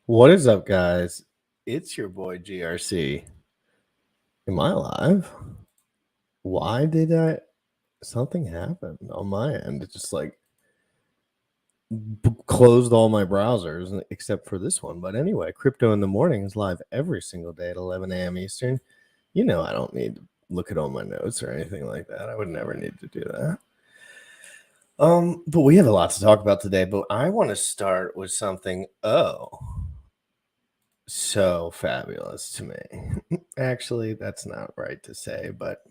What is up, guys? It's your boy GRC. Am I live? Why did something happen on my end? It just like closed all my browsers except for this one. But anyway, Crypto in the Morning is live every single day at 11 a.m. Eastern. You know, I don't need to look at all my notes or anything like that. I would never need to do that. But we have a lot to talk about today. But I want to start with something. So fabulous to me. Actually, that's not right to say, but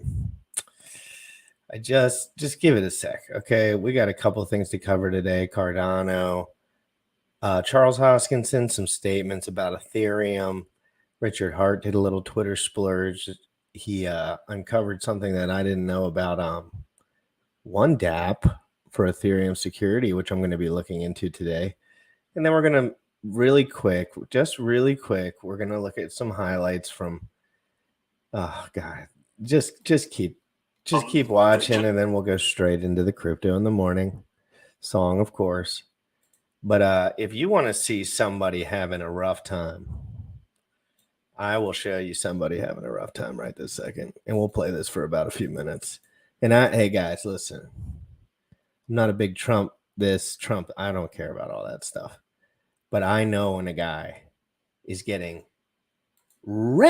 I just give it a sec. Okay, we got a couple of things to cover today. Cardano, Charles Hoskinson, some statements about Ethereum. Richard Hart did a little Twitter splurge. He uncovered something that I didn't know about. One DApp for Ethereum security, which I'm going to be looking into today, and then we're going to really quick, we're gonna look at some highlights from God, just keep watching, and then we'll go straight into the Crypto in the Morning song, of course. But if you want to see somebody having a rough time, I will show you somebody having a rough time right this second, and we'll play this for about a few minutes. And hey guys, listen, I'm not a big Trump, I don't care about all that stuff. But I know when a guy is getting wrecked.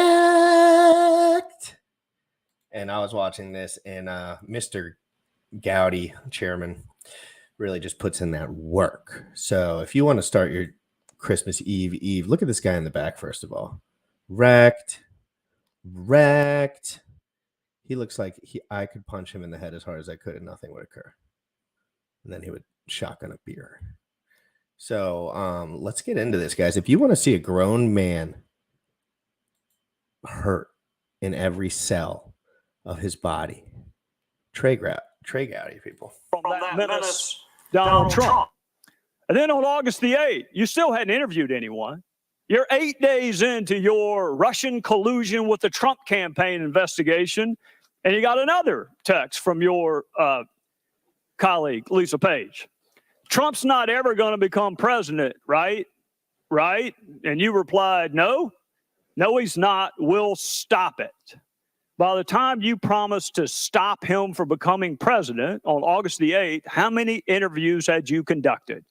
And I was watching this, and Mr. Gowdy, chairman, really just puts in that work. So if you want to start your Christmas Eve, look at this guy in the back, first of all. Wrecked. He looks like I could punch him in the head as hard as I could and nothing would occur. And then he would shotgun a beer. So let's get into this, guys. If you want to see a grown man hurt in every cell of his body, Trey Gowdy, people. From that menace, Donald Trump. And then on August the 8th, you still hadn't interviewed anyone. You're 8 days into your Russian collusion with the Trump campaign investigation, and you got another text from your colleague, Lisa Page. Trump's not ever going to become president, right? Right? And you replied, no, he's not. We'll stop it. By the time you promised to stop him from becoming president on August the 8th, how many interviews had you conducted?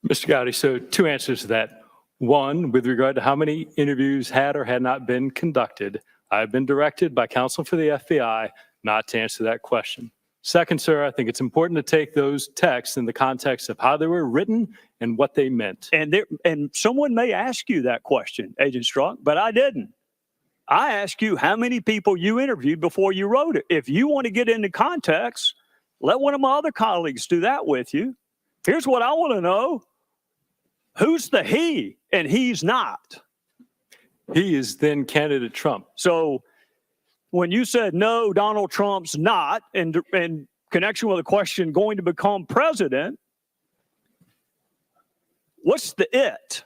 Mr. Gowdy, so two answers to that. One, with regard to how many interviews had or had not been conducted, I've been directed by counsel for the FBI not to answer that question. Second, sir, I think it's important to take those texts in the context of how they were written and what they meant. And someone may ask you that question, Agent Strzok, but I didn't. I asked you how many people you interviewed before you wrote it. If you want to get into context, let one of my other colleagues do that with you. Here's what I want to know. Who's the he and he's not? He is then candidate Trump. So when you said, no, Donald Trump's not, in connection with the question going to become president, what's the it?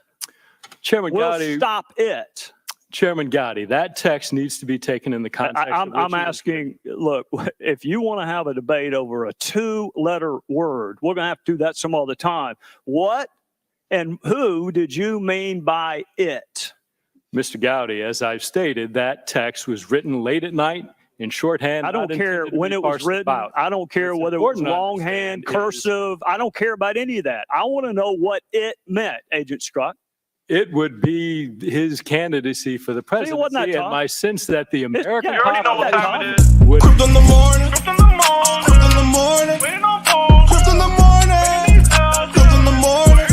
Chairman Gowdy. We'll stop it. Chairman Gowdy, that text needs to be taken in the context. I'm asking, look, if you want to have a debate over a two-letter word, we're going to have to do that some other time. What and who did you mean by it? Mr. Gowdy, as I've stated, that text was written late at night in shorthand. I don't care when it was written. I don't care whether it was longhand, cursive. I don't care about any of that. I want to know what it meant, Agent Strzok. It would be his candidacy for the presidency, and my sense that the American population would. Crypto in the morning. Crypto in the morning. Crypto in the morning. Crypto in the morning. Crypto in the morning.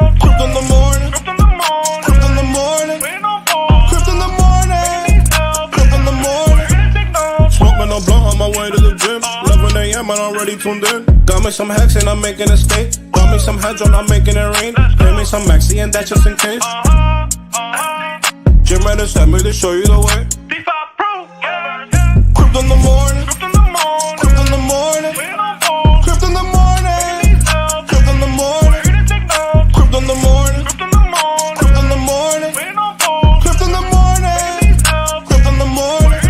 Crypto in the morning. Crypto in the morning. Crypto in the morning. Crypto in the morning. Crypto in the morning. Smoking a blunt on my way to the gym. 11 a.m. and I'm already tuned in. Got me some hacks and I'm making a stake. Got me some heads on, I'm making it rain. Pay me some maxi and that's just in case. Jim Reddit sent me to show you the way. DeFi Pro, yeah. Crypto in the morning. Crypto in the morning. Crypto in the morning. Crypto in the morning. Crypto in the morning. Crypto in the morning. Crypto in the morning. Crypto in the morning. Crypto in the morning. Crypto in the morning.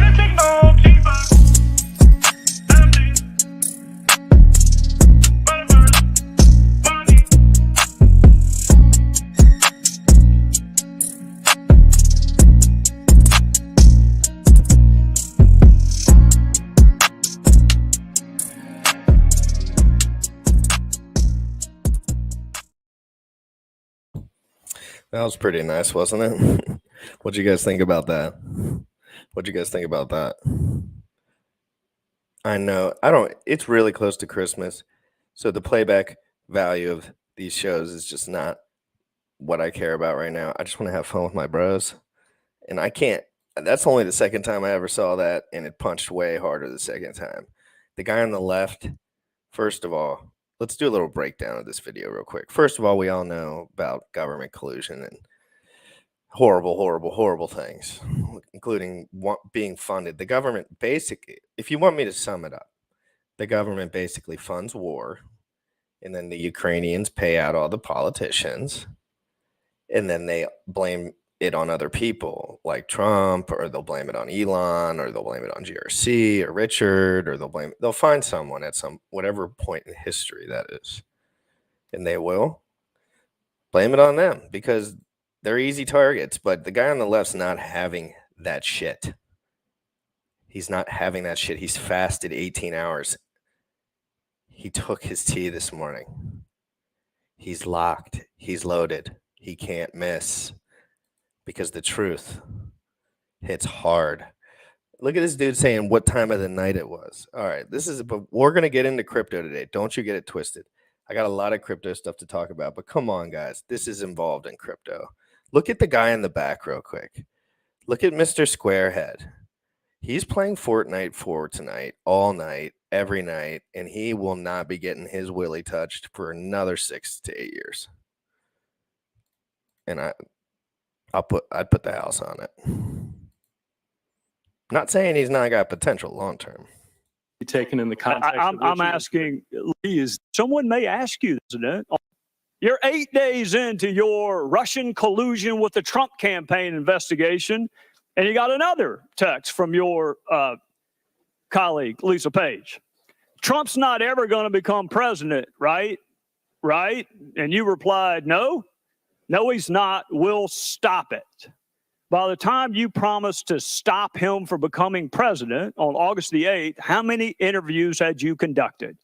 That was pretty nice, wasn't it? What'd you guys think about that? What'd you guys think about that? I know. It's really close to Christmas. So the playback value of these shows is just not what I care about right now. I just want to have fun with my bros. And I can't. That's only the second time I ever saw that, and it punched way harder the second time. The guy on the left, first of all, let's do a little breakdown of this video real quick. First of all, we all know about government collusion and horrible, horrible, horrible things, including being funded. The government basically, if you want me to sum it up, the government basically funds war, and then the Ukrainians pay out all the politicians, and then they blame it on other people like Trump, or they'll blame it on Elon, or they'll blame it on GRC or Richard, or they'll find someone at some whatever point in history that is, and they will blame it on them because they're easy targets. But the guy on the left's not having that shit. He's not having that shit. He's fasted 18 hours. He took his tea this morning. He's locked. He's loaded. He can't miss. Because the truth hits hard. Look at this dude saying what time of the night it was. All right, but we're going to get into crypto today. Don't you get it twisted. I got a lot of crypto stuff to talk about, but come on, guys. This is involved in crypto. Look at the guy in the back real quick. Look at Mr. Squarehead. He's playing Fortnite for tonight, all night, every night, and he will not be getting his willy touched for another 6 to 8 years. And I'd put the house on it. Not saying he's not got potential long term. Taken in the context. I'm asking, someone may ask you, President, you're 8 days into your Russian collusion with the Trump campaign investigation, and you got another text from your colleague, Lisa Page. Trump's not ever going to become president, right? Right? And you replied, no, he's not. We'll stop it. By the time you promised to stop him from becoming president on August the 8th, how many interviews had you conducted?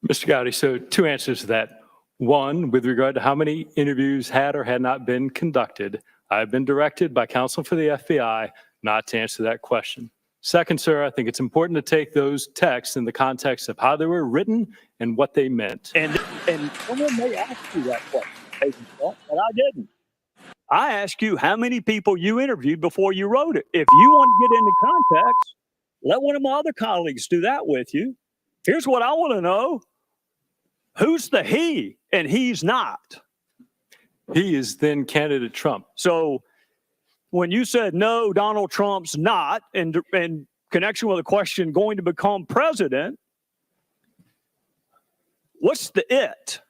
Mr. Gowdy, so 2 answers to that. One, with regard to how many interviews had or had not been conducted, I've been directed by counsel for the FBI not to answer that question. Second, sir, I think it's important to take those texts in the context of how they were written and what they meant. And someone may ask you that question, but I didn't. I asked you how many people you interviewed before you wrote it. If you want to get into context, let one of my other colleagues do that with you. Here's what I want to know. Who's the he and he's not? He is then candidate Trump. So when you said, no, Donald Trump's not, in connection with the question, going to become president, what's the it?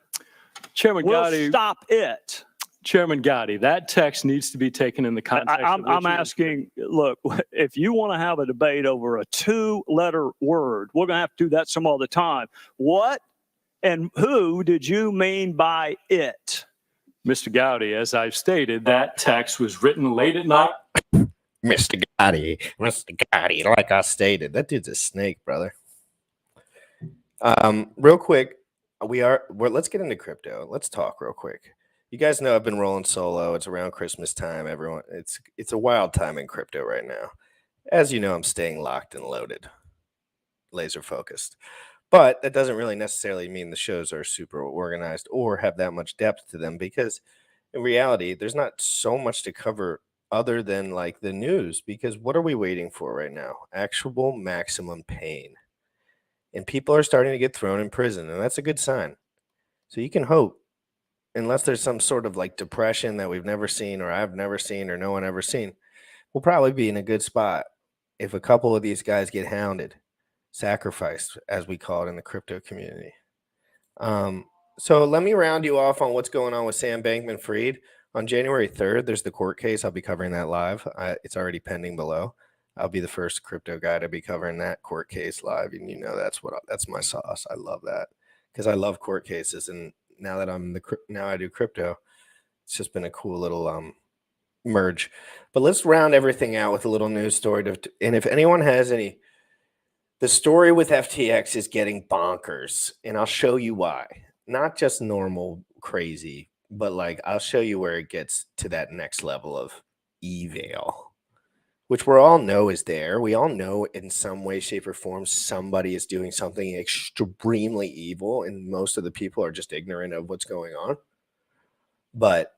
Chairman Gowdy. Stop it. Chairman Gowdy, that text needs to be taken in the context. I'm asking, look, if you want to have a debate over a 2-letter word, we're going to have to do that some other time. What and who did you mean by it? Mr. Gowdy, as I've stated, that text was written late at night. Mr. Gowdy, like I stated, that dude's a snake, brother. Real quick, let's get into crypto. Let's talk real quick. You guys know I've been rolling solo. It's around Christmas time. Everyone, it's a wild time in crypto right now. As you know, I'm staying locked and loaded, laser focused. But that doesn't really necessarily mean the shows are super organized or have that much depth to them, because in reality, there's not so much to cover other than like the news. Because what are we waiting for right now? Actual maximum pain. And people are starting to get thrown in prison, and that's a good sign. So you can hope, unless there's some sort of like depression that we've never seen, or I've never seen, or no one ever seen, we'll probably be in a good spot if a couple of these guys get hounded, sacrificed, as we call it in the crypto community. So let me round you off on what's going on with Sam Bankman-Fried. On January 3rd, there's the court case. I'll be covering that live. It's already pending below. I'll be the first crypto guy to be covering that court case live, and you know that's my sauce. I love that because I love court cases, and now that now I do crypto, it's just been a cool little merge. But let's round everything out with a little news story. And if anyone has any, the story with FTX is getting bonkers, and I'll show you why. Not just normal crazy but like I'll show you where it gets to that next level of evil, which we all know is there. We all know in some way, shape, or form somebody is doing something extremely evil, and most of the people are just ignorant of what's going on. But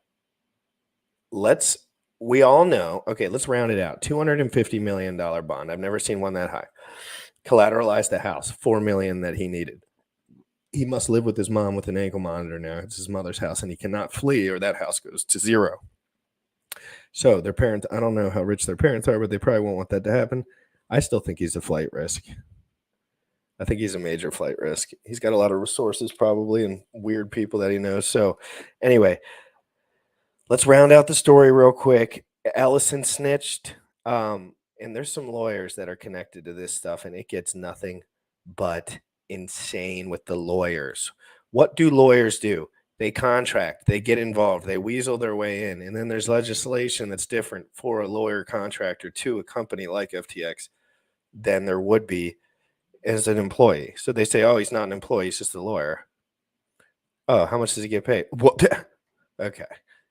we all know, okay, let's round it out. $250 million bond. I've never seen one that high. Collateralized the house, $4 million that he needed. He must live with his mom with an ankle monitor now. It's his mother's house, and he cannot flee or that house goes to zero. So their parents, I don't know how rich their parents are, but they probably won't want that to happen. I still think he's a flight risk. I think he's a major flight risk. He's got a lot of resources probably and weird people that he knows. So anyway, let's round out the story real quick. Ellison snitched. And there's some lawyers that are connected to this stuff, and it gets nothing but insane with the lawyers. What do lawyers do? They contract, they get involved, they weasel their way in, and then there's legislation that's different for a lawyer contractor to a company like FTX than there would be as an employee. So they say, oh, he's not an employee, he's just a lawyer. Oh, how much does he get paid? What? Okay.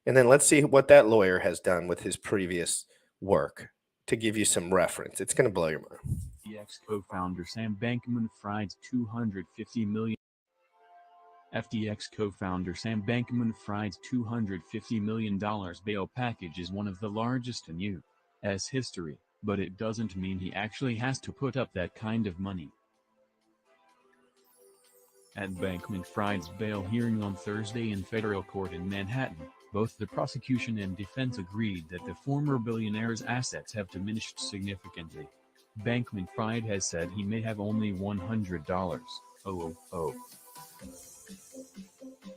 And then let's see what that lawyer has done with his previous work to give you some reference. It's going to blow your mind. FTX co-founder Sam Bankman-Fried's $250 million. FTX co-founder Sam Bankman-Fried's $250 million bail package is one of the largest in U.S. history, but it doesn't mean he actually has to put up that kind of money. At Bankman-Fried's bail hearing on Thursday in federal court in Manhattan, both the prosecution and defense agreed that the former billionaire's assets have diminished significantly. Bankman-Fried has said he may have only $100.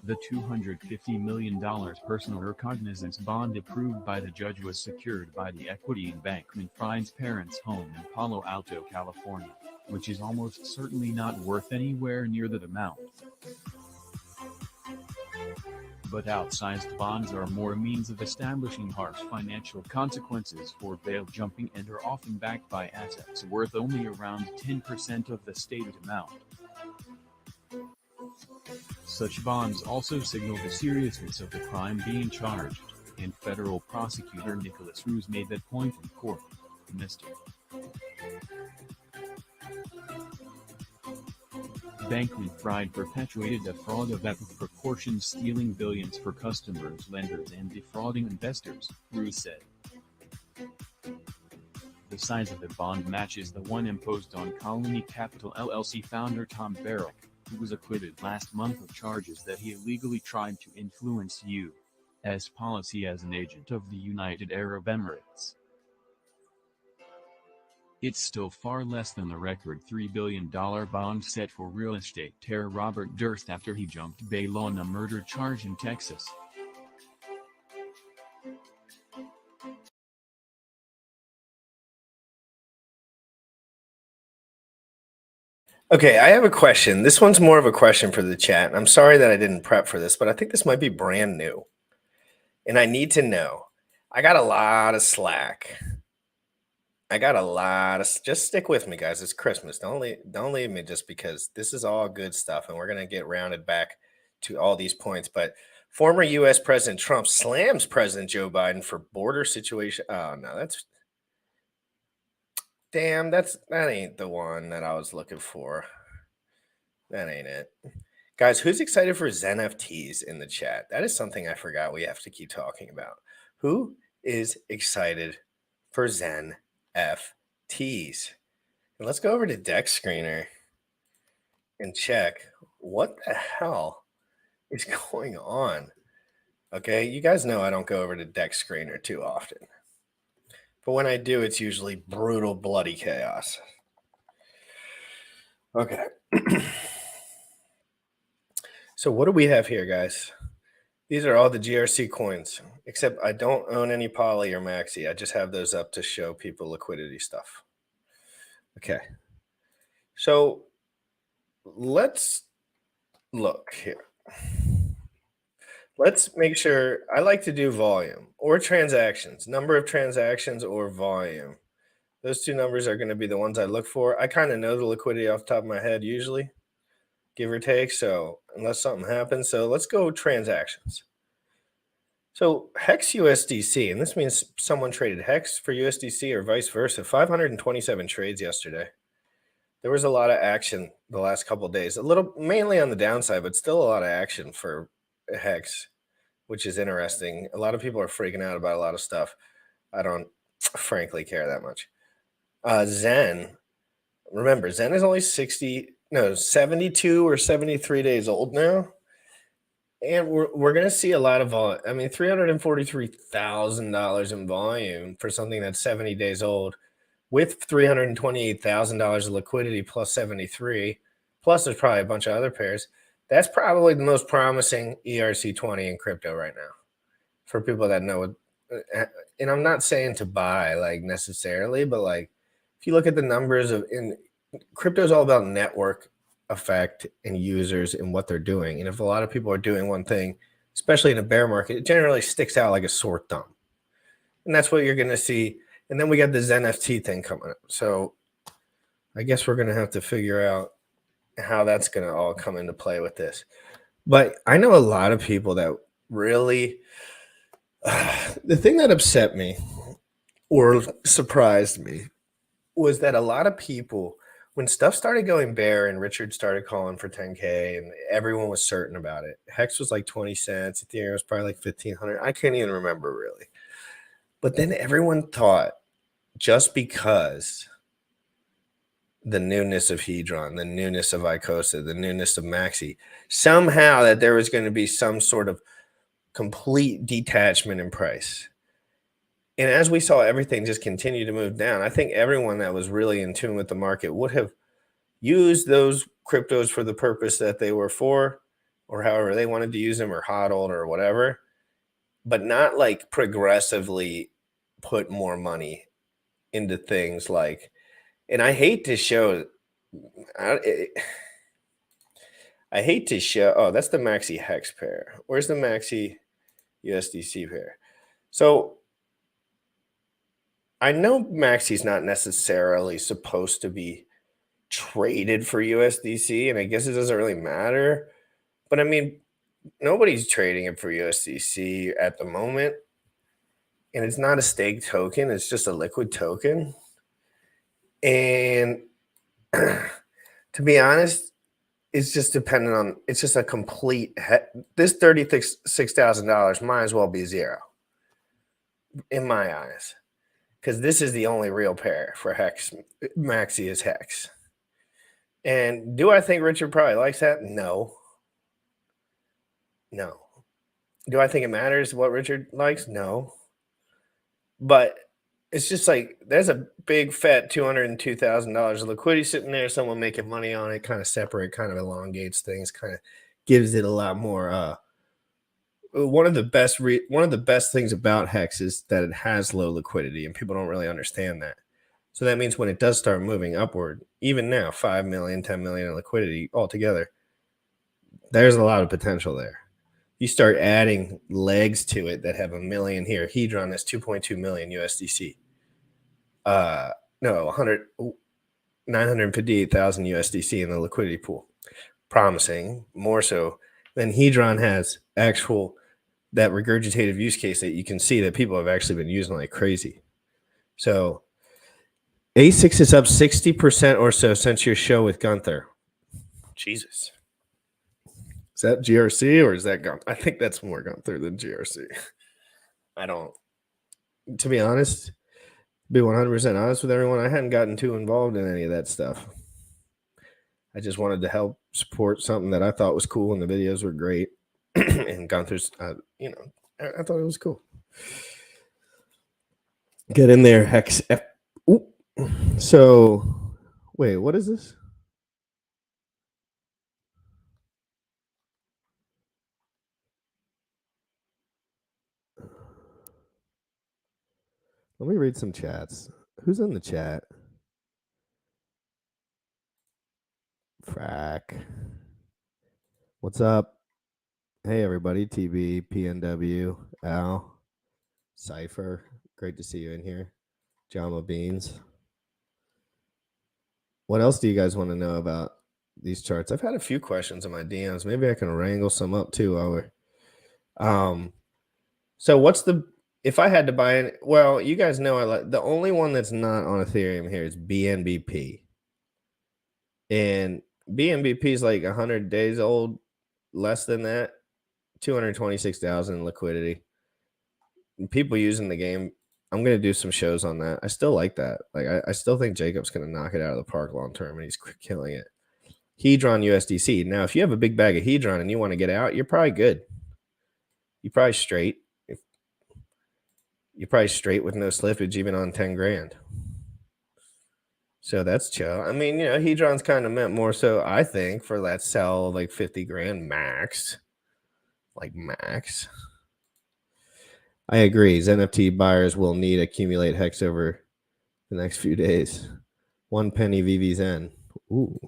The $250 million personal recognizance bond approved by the judge was secured by the equity in Bankman-Fried's parents' home in Palo Alto, California, which is almost certainly not worth anywhere near that amount. But outsized bonds are more a means of establishing harsh financial consequences for bail jumping and are often backed by assets worth only around 10% of the stated amount. Such bonds also signal the seriousness of the crime being charged, and federal prosecutor Nicholas Ruse made that point in court. Mr. Bankman-Fried perpetuated a fraud of epic proportions, stealing billions for customers, lenders, and defrauding investors, Ruse said. The size of the bond matches the one imposed on Colony Capital LLC founder Tom Barrack, who was acquitted last month of charges that he illegally tried to influence U.S. policy as an agent of the United Arab Emirates. It's still far less than the record $3 billion bond set for real estate terror Robert Durst after he jumped bail on a murder charge in Texas. Okay, I have a question. This one's more of a question for the chat. I'm sorry that I didn't prep for this, but I think this might be brand new. And I need to know. I got a lot of slack. Just stick with me, guys. It's Christmas. Don't leave me just because this is all good stuff. And we're going to get rounded back to all these points. But former U.S. President Trump slams President Joe Biden for border situation. Oh, no, damn, that ain't the one that I was looking for. That ain't it. Guys, who's excited for ZenFTs in the chat? That is something I forgot we have to keep talking about. Who is excited for ZenFTs? And let's go over to Dex Screener and check what the hell is going on. Okay, you guys know I don't go over to Dex Screener too often. But when I do, it's usually brutal, bloody chaos. Okay. So what do we have here, guys? These are all the GRC coins, except I don't own any Poly or Maxi. I just have those up to show people liquidity stuff. Okay. So let's look here. Let's make sure. I like to do volume or transactions, number of transactions or volume. Those two numbers are going to be the ones I look for. I kind of know the liquidity off the top of my head usually, give or take. So unless something happens. So let's go transactions. So Hex USDC, and this means someone traded Hex for USDC or vice versa. 527 trades yesterday. There was a lot of action the last couple of days, a little mainly on the downside, but still a lot of action for Hex, which is interesting. A lot of people are freaking out about a lot of stuff. I don't frankly care that much. Zen, remember, Zen is only 72 or 73 days old now. And we're going to see a lot of volume. I mean, $343,000 in volume for something that's 70 days old with $328,000 of liquidity plus 73. Plus, there's probably a bunch of other pairs. That's probably the most promising ERC20 in crypto right now for people that know it. And I'm not saying to buy like necessarily, but like if you look at the numbers crypto is all about network effect and users and what they're doing. And if a lot of people are doing one thing, especially in a bear market, it generally sticks out like a sore thumb. And that's what you're going to see. And then we got the Zen FT thing coming up. So I guess we're going to have to figure out how that's going to all come into play with this. But I know a lot of people that really, the thing that upset me or surprised me was that a lot of people, when stuff started going bear and Richard started calling for 10K and everyone was certain about it, Hex was like 20 cents, Ethereum was probably like 1,500. I can't even remember really. But then everyone thought just because the newness of Hedron, the newness of Icosa, the newness of Maxi, somehow that there was going to be some sort of complete detachment in price. And as we saw everything just continue to move down, I think everyone that was really in tune with the market would have used those cryptos for the purpose that they were for, or however they wanted to use them, or hodled or whatever, but not like progressively put more money into things like, and I hate to show, oh, that's the Maxi Hex pair. Where's the Maxi USDC pair? So I know Maxi's not necessarily supposed to be traded for USDC, and I guess it doesn't really matter. But I mean, nobody's trading it for USDC at the moment. And it's not a stake token. It's just a liquid token. And to be honest, it's just dependent on, it's just a complete, this $36,000 might as well be zero in my eyes. Because this is the only real pair for Hex. Maxi is Hex. And do I think Richard probably likes that? No. No. Do I think it matters what Richard likes? No. But it's just like there's a big fat $202,000 of liquidity sitting there, someone making money on it, kind of separate, kind of elongates things, kind of gives it a lot more one of the best things about Hex is that it has low liquidity, and people don't really understand that. So that means when it does start moving upward, even now, 5 million, 10 million in liquidity altogether, there's a lot of potential there. You start adding legs to it that have 1 million here. Hedron is 2.2 million USDC. 958,000 USDC in the liquidity pool. Promising, more so than Hedron has actual that regurgitative use case that you can see that people have actually been using like crazy. So A6 is up 60% or so since your show with Gunther. Jesus. Is that GRC or is that Gunther? I think that's more Gunther than GRC. I don't. To be honest, be 100% honest with everyone, I hadn't gotten too involved in any of that stuff. I just wanted to help support something that I thought was cool, and the videos were great. And Gunther's, I thought it was cool. Get in there, Hex. Ooh. So, wait, what is this? Let me read some chats. Who's in the chat? Frack. What's up? Hey, everybody. TB, PNW, Al, Cypher. Great to see you in here. Jama Beans. What else do you guys want to know about these charts? I've had a few questions in my DMs. Maybe I can wrangle some up too while we're So what's if I had to buy it? Well, you guys know I like the only one that's not on Ethereum here is BNBP. And BNBP is like 100 days old, less than that, 226,000 in liquidity. And people using the game, I'm going to do some shows on that. I still like that. Like I still think Jacob's going to knock it out of the park long term, and he's killing it. Hedron USDC. Now, if you have a big bag of Hedron and you want to get out, you're probably good. You're probably straight. You're probably straight with no slippage, even on 10 grand. So that's chill. I mean, Hedron's kind of meant more so, I think, for that sell like 50 grand max. Like max. I agree. NFT buyers will need accumulate hex over the next few days. 1 penny VVZN. Ooh.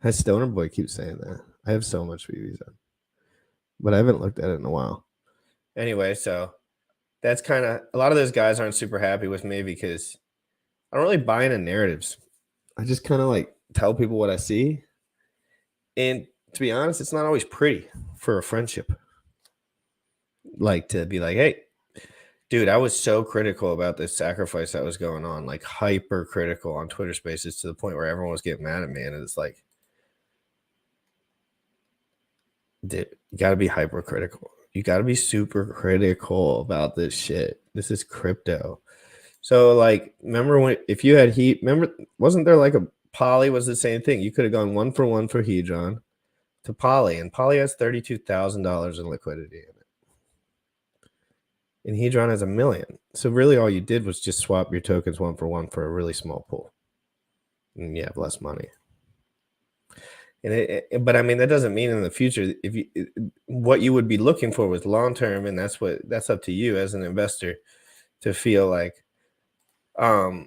That Stoner Boy keeps saying that. I have so much VVZN. But I haven't looked at it in a while. Anyway, so that's kind of, a lot of those guys aren't super happy with me because I don't really buy into narratives. I just kind of like tell people what I see. And to be honest, it's not always pretty for a friendship. Like to be like, hey, dude, I was so critical about this sacrifice that was going on, like hyper critical on Twitter Spaces to the point where everyone was getting mad at me. And it's like, dude, you got to be hyper critical. You got to be super critical about this shit. This is crypto. So, like, remember when, if you had wasn't there like a Poly was the same thing? You could have gone 1 for 1 for Hedron to Poly, and Poly has $32,000 in liquidity in it. And Hedron has $1 million. So, really, all you did was just swap your tokens 1 for 1 for a really small pool. And you have less money. But I mean, that doesn't mean in the future, what you would be looking for was long term, and that's up to you as an investor to feel like, I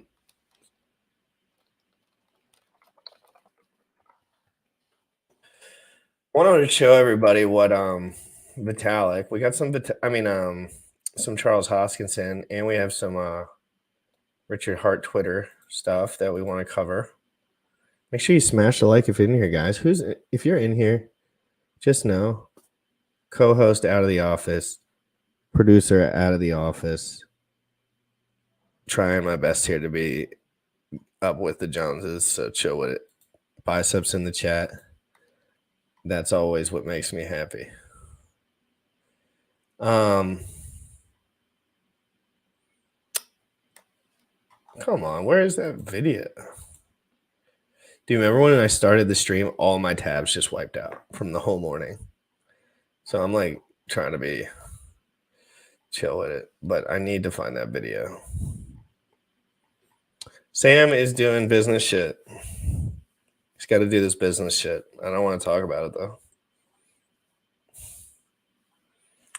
wanted to show everybody what Vitalik. We got some Charles Hoskinson, and we have some Richard Hart Twitter stuff that we want to cover. Make sure you smash the like if you're in here, guys. If you're in here, just know, co-host out of the office, producer out of the office. Trying my best here to be up with the Joneses, so chill with it. Biceps in the chat. That's always what makes me happy. Come on, where is that video? Do you remember when I started the stream, all my tabs just wiped out from the whole morning? So I'm like trying to be chill with it, but I need to find that video. Sam is doing business shit. He's got to do this business shit. I don't want to talk about it, though.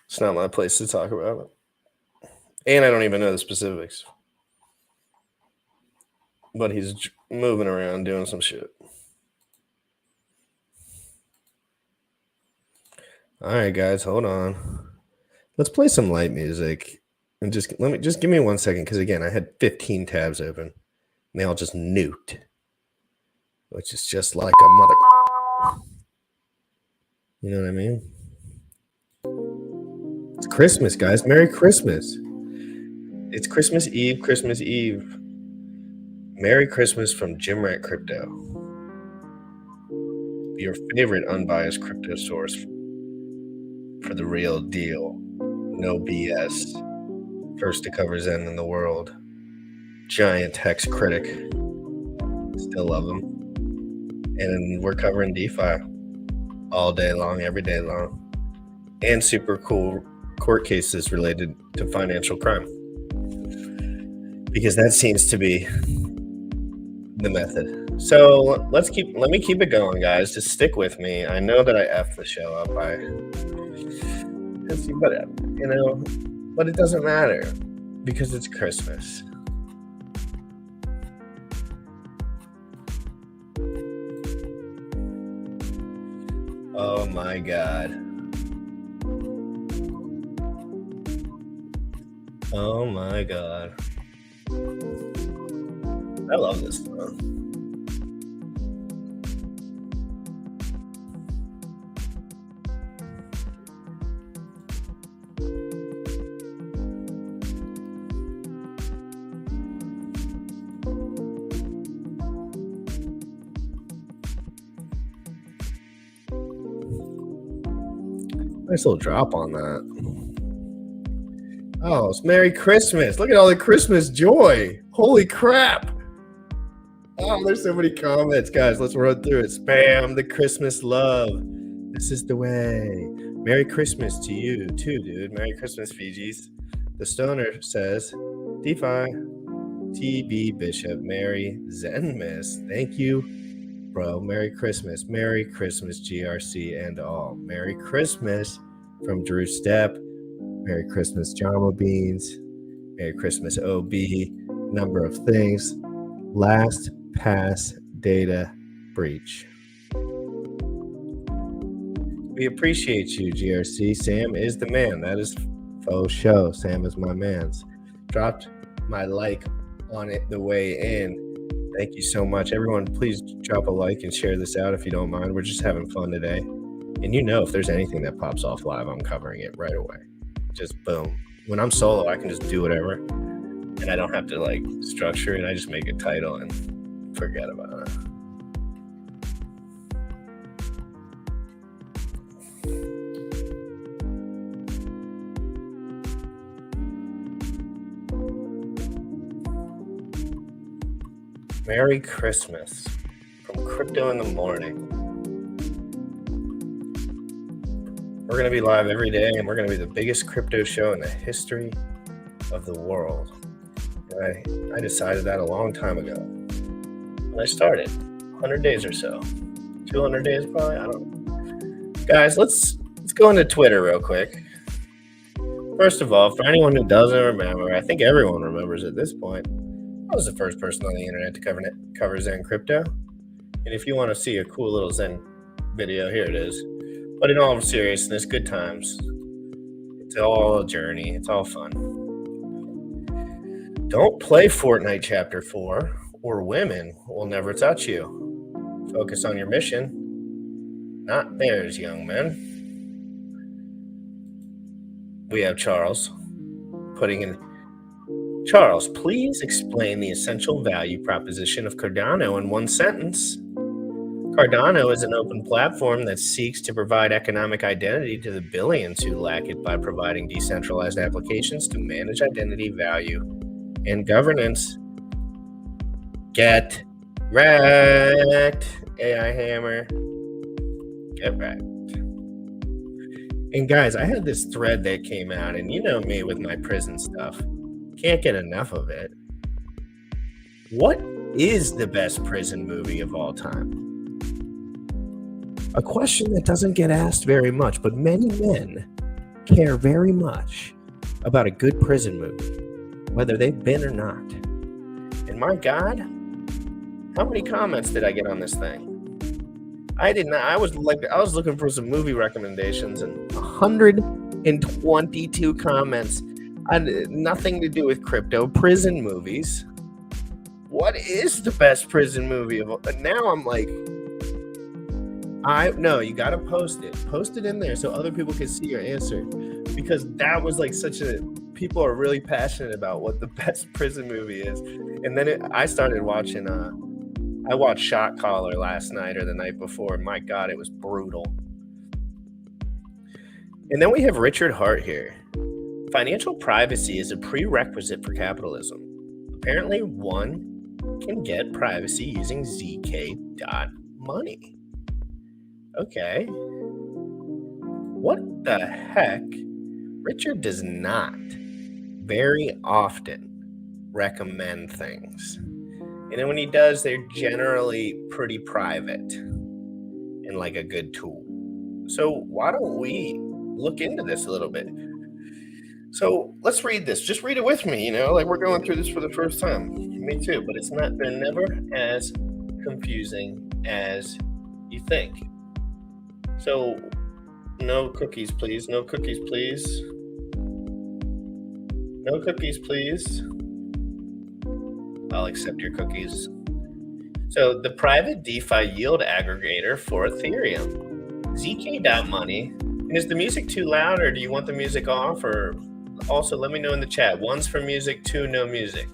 It's not my place to talk about it. And I don't even know the specifics. But he's moving around doing some shit. All right, guys, hold on. Let's play some light music. And just give me 1 second, because again, I had 15 tabs open. And they all just nuked. Which is just like a mother. You know what I mean? It's Christmas, guys. Merry Christmas. It's Christmas Eve, Christmas Eve. Merry Christmas from Jim Rat Crypto. Your favorite unbiased crypto source for the real deal. No BS. First to cover Zen in the world. Giant hex critic. Still love them. And we're covering DeFi all day long, every day long. And super cool court cases related to financial crime. Because that seems to be the method. So let me keep it going, guys. Just stick with me. I know that I effed the show up. But it doesn't matter because it's Christmas. Oh my God. Oh my God. I love this song. Nice little drop on that. Oh, it's Merry Christmas. Look at all the Christmas joy. Holy crap. Oh, there's so many comments. Guys, let's run through it. Spam the Christmas love. This is the way. Merry Christmas to you too, dude. Merry Christmas, Fijis. The Stoner says, DeFi, TB Bishop, Merry Zen Miss. Thank you, bro. Merry Christmas. Merry Christmas, GRC and all. Merry Christmas from Drew Stepp. Merry Christmas, Jama Beans. Merry Christmas, OB. Number of things. Last pass data breach. We appreciate you, GRC. Sam is the man. That is faux show. Sam is my man's. Dropped my like on it the way in. Thank you so much. Everyone, please drop a like and share this out if you don't mind. We're just having fun today. And you know, if there's anything that pops off live, I'm covering it right away. Just boom. When I'm solo, I can just do whatever. And I don't have to like structure it. I just make a title and forget about it. Merry Christmas from Crypto in the Morning. We're going to be live every day, and we're going to be the biggest crypto show in the history of the world. And I decided that a long time ago. When I started, 100 days or so. 200 days probably, I don't know. Guys, let's go into Twitter real quick. First of all, for anyone who doesn't remember, I think everyone remembers at this point, I was the first person on the internet to cover Zen crypto. And if you want to see a cool little Zen video, here it is. But in all seriousness, good times. It's all a journey. It's all fun. Don't play Fortnite Chapter 4 or women will never touch you. Focus on your mission, not theirs, young men. We have Charles putting in, Charles, please explain the essential value proposition of Cardano in one sentence. Cardano is an open platform that seeks to provide economic identity to the billions who lack it by providing decentralized applications to manage identity, value, and governance. Get wrecked, AI Hammer. Get wrecked. And guys, I had this thread that came out, and you know me with my prison stuff. Can't get enough of it. What is the best prison movie of all time? A question that doesn't get asked very much, but many men care very much about a good prison movie, whether they've been or not. And my God, how many comments did I get on this thing? I did not. I was looking for some movie recommendations, and 122 comments on nothing to do with crypto. Prison movies. What is the best prison movie of all? Now I'm like, no, you gotta post it in there so other people can see your answer, because that was like people are really passionate about what the best prison movie is. And then I started watching I watched Shot Caller last night or the night before. My God, it was brutal. And then we have Richard Hart here. Financial privacy is a prerequisite for capitalism. Apparently one can get privacy using zk.money. Okay. What the heck? Richard does not very often recommend things. And then when he does, they're generally pretty private and like a good tool. So why don't we look into this a little bit? So let's read this. Just read it with me, like we're going through this for the first time. Me too, but they're never as confusing as you think. So no cookies, please. No cookies, please. No cookies, please. I'll accept your cookies. So the private DeFi yield aggregator for Ethereum, zk.money. And is the music too loud, or do you want the music off? Or also let me know in the chat. 1's for music, 2 no music.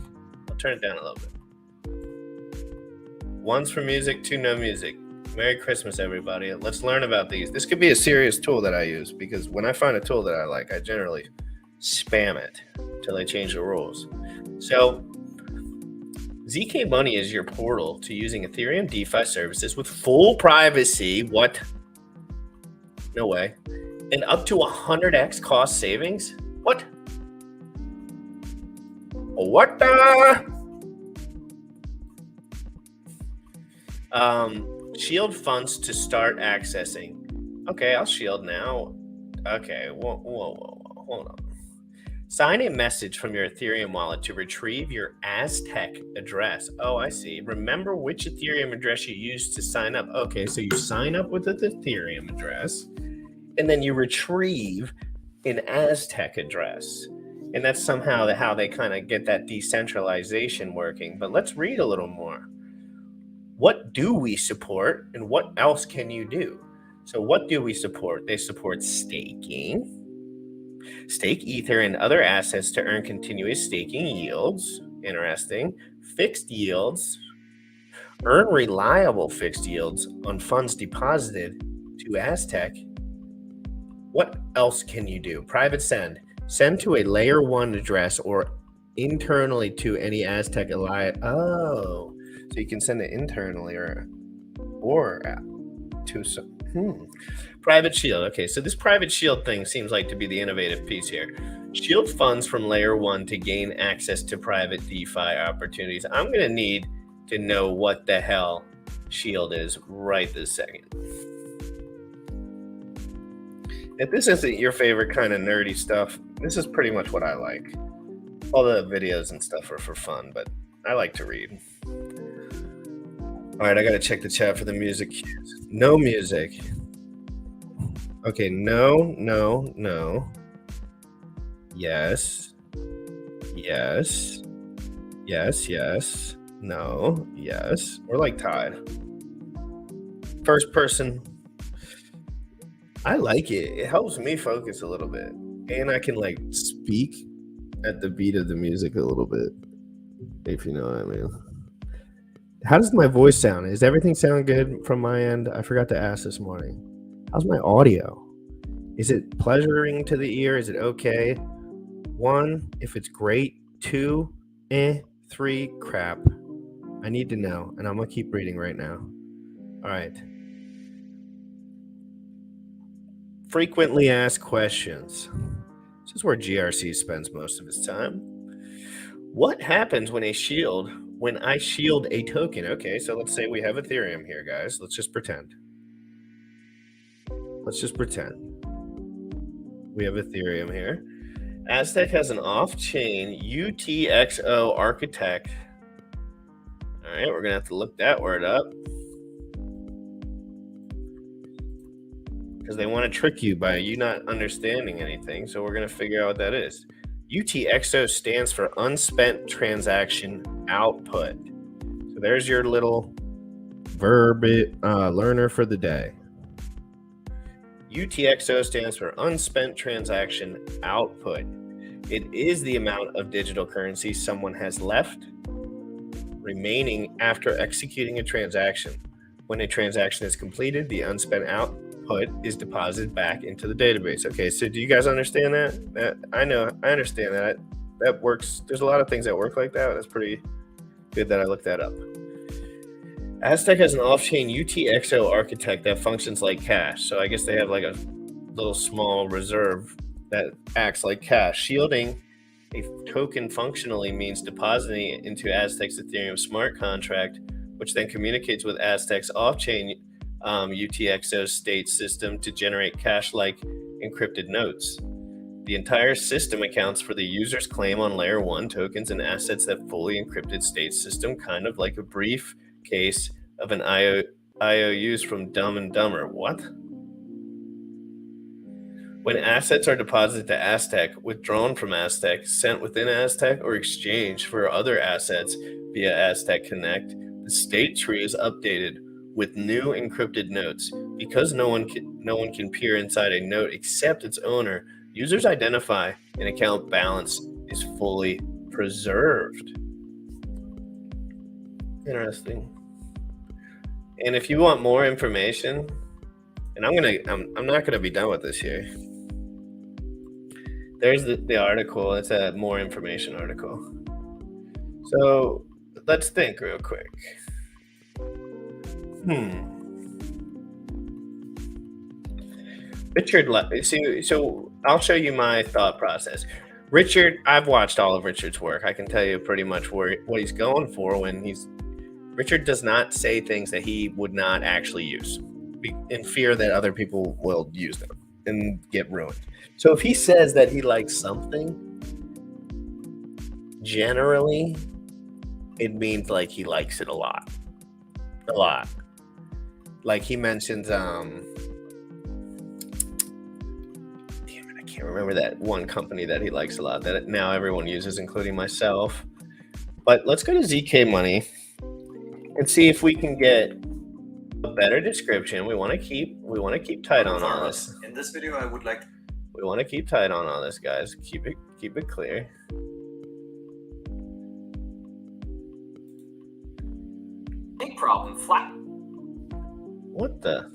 I'll turn it down a little bit. 1's for music, 2 no music. Merry Christmas, everybody. Let's learn about these. This could be a serious tool that I use because when I find a tool that I like, I generally spam it until they change the rules. So zk.money is your portal to using Ethereum DeFi services with full privacy. What? No way. And up to 100x cost savings? What? What the? Shield funds to start accessing. Okay, I'll shield now. Okay, whoa, hold on. Sign a message from your Ethereum wallet to retrieve your Aztec address. Oh, I see. Remember which Ethereum address you used to sign up. Okay, so you sign up with an Ethereum address, and then you retrieve an Aztec address. And that's somehow how they kind of get that decentralization working. But let's read a little more. What do we support and what else can you do? So what do we support? They support staking. Stake Ether and other assets to earn continuous staking yields. Interesting. Fixed yields. Earn reliable fixed yields on funds deposited to Aztec. What else can you do? Private send. Send to a layer 1 address or internally to any Aztec alliance. Oh. So you can send it internally or to some private shield. Okay, so this private shield thing seems like to be the innovative piece here. Shield funds from layer 1 to gain access to private DeFi opportunities. I'm going to need to know what the hell shield is right this second. If this isn't your favorite kind of nerdy stuff, this is pretty much what I like. All the videos and stuff are for fun, but I like to read. All right, I got to check the chat for the music cues. No music. Okay, no. Yes. No, yes. We're like tied. First person. I like it. It helps me focus a little bit. And I can like speak at the beat of the music a little bit, if you know what I mean. How does my voice sound? Is everything sound good from my end? I forgot to ask this morning. How's my audio? Is it pleasuring to the ear? Is it okay? 1, if it's great. 2, 3, crap. I need to know, and I'm going to keep reading right now. All right. Frequently asked questions. This is where GRC spends most of his time. What happens when I shield a token? Okay, so let's say we have Ethereum here, guys. Let's just pretend. We have Ethereum here. Aztec has an off-chain UTXO architect. All right, we're going to have to look that word up. Because they want to trick you by you not understanding anything. So we're going to figure out what that is. UTXO stands for unspent transaction output. So there's your little verb learner for the day. UTXO stands for unspent transaction output. It is the amount of digital currency someone has left remaining after executing a transaction. When a transaction is completed, the unspent output is deposited back into the database. Okay, so do you guys understand that? I understand that. That works. There's a lot of things that work like that. That's pretty good that I looked that up. Aztec has an off-chain UTXO architect that functions like cash. So I guess they have like a little small reserve that acts like cash. Shielding a token functionally means depositing it into Aztec's Ethereum smart contract, which then communicates with Aztec's off-chain UTXO state system to generate cash-like encrypted notes. The entire system accounts for the user's claim on layer 1 tokens and assets that fully encrypted state system, kind of like a brief case of an IOUs from Dumb and Dumber. What? When assets are deposited to Aztec, withdrawn from Aztec, sent within Aztec, or exchanged for other assets via Aztec Connect, the state tree is updated with new encrypted notes. Because no one can peer inside a note except its owner, users identify and account balance is fully preserved. Interesting. And if you want more information, and I'm not gonna be done with this here. There's the article. It's a more information article. So let's think real quick. Richard, so I'll show you my thought process. Richard, I've watched all of Richard's work. I can tell you pretty much what he's going for when Richard does not say things that he would not actually use in fear that other people will use them and get ruined. So if he says that he likes something, generally it means like he likes it a lot. Like he mentions I can't remember that one company that he likes a lot that now everyone uses, including myself. But let's go to zk.money and see if we can get a better description. We want to keep tight on all this. In this video, I would like. We want to keep tight on all this, guys. Keep it clear. Big problem. Flat. What the?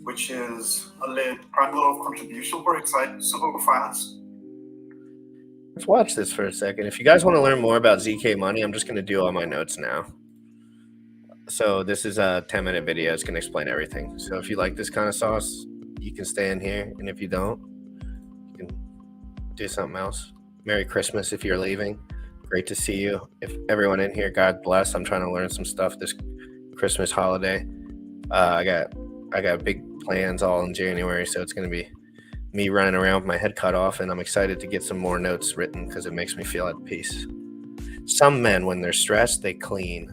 Which is a prime level of contribution, super exciting, super fast. Let's watch this for a second. If you guys want to learn more about zk.money, I'm just going to do all my notes now. So this is a 10-minute video. It's going to explain everything. So if you like this kind of sauce, you can stay in here. And if you don't, you can do something else. Merry Christmas if you're leaving. Great to see you. If everyone in here, God bless. I'm trying to learn some stuff this Christmas holiday. I got big plans all in January, so it's going to be me running around with my head cut off, and I'm excited to get some more notes written because it makes me feel at peace. Some men, when they're stressed, they clean.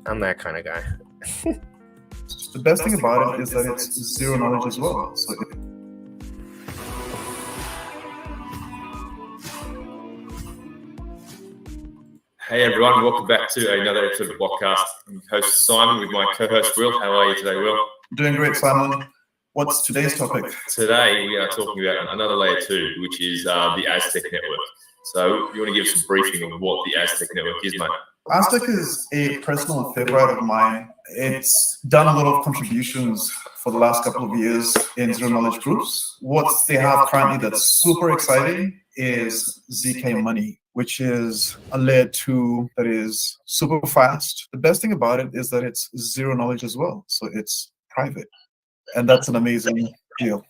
I'm that kind of guy. The best thing about it is that it's zero knowledge as well. So Hey everyone, welcome back to another episode of the podcast. I'm host Simon with my co-host Will. How are you today, Will? doing great, Simon. What's today's topic? Today we are talking about another layer 2, which is the Aztec network. So you want to give us a briefing of what the Aztec network is, mate? Aztec is a personal favorite of mine. It's done a lot of contributions for the last couple of years in zero knowledge groups. What they have currently that's super exciting is zk.money, which is a layer 2 that is super fast. The best thing about it is that it's zero knowledge as well. So it's private. And that's an amazing deal.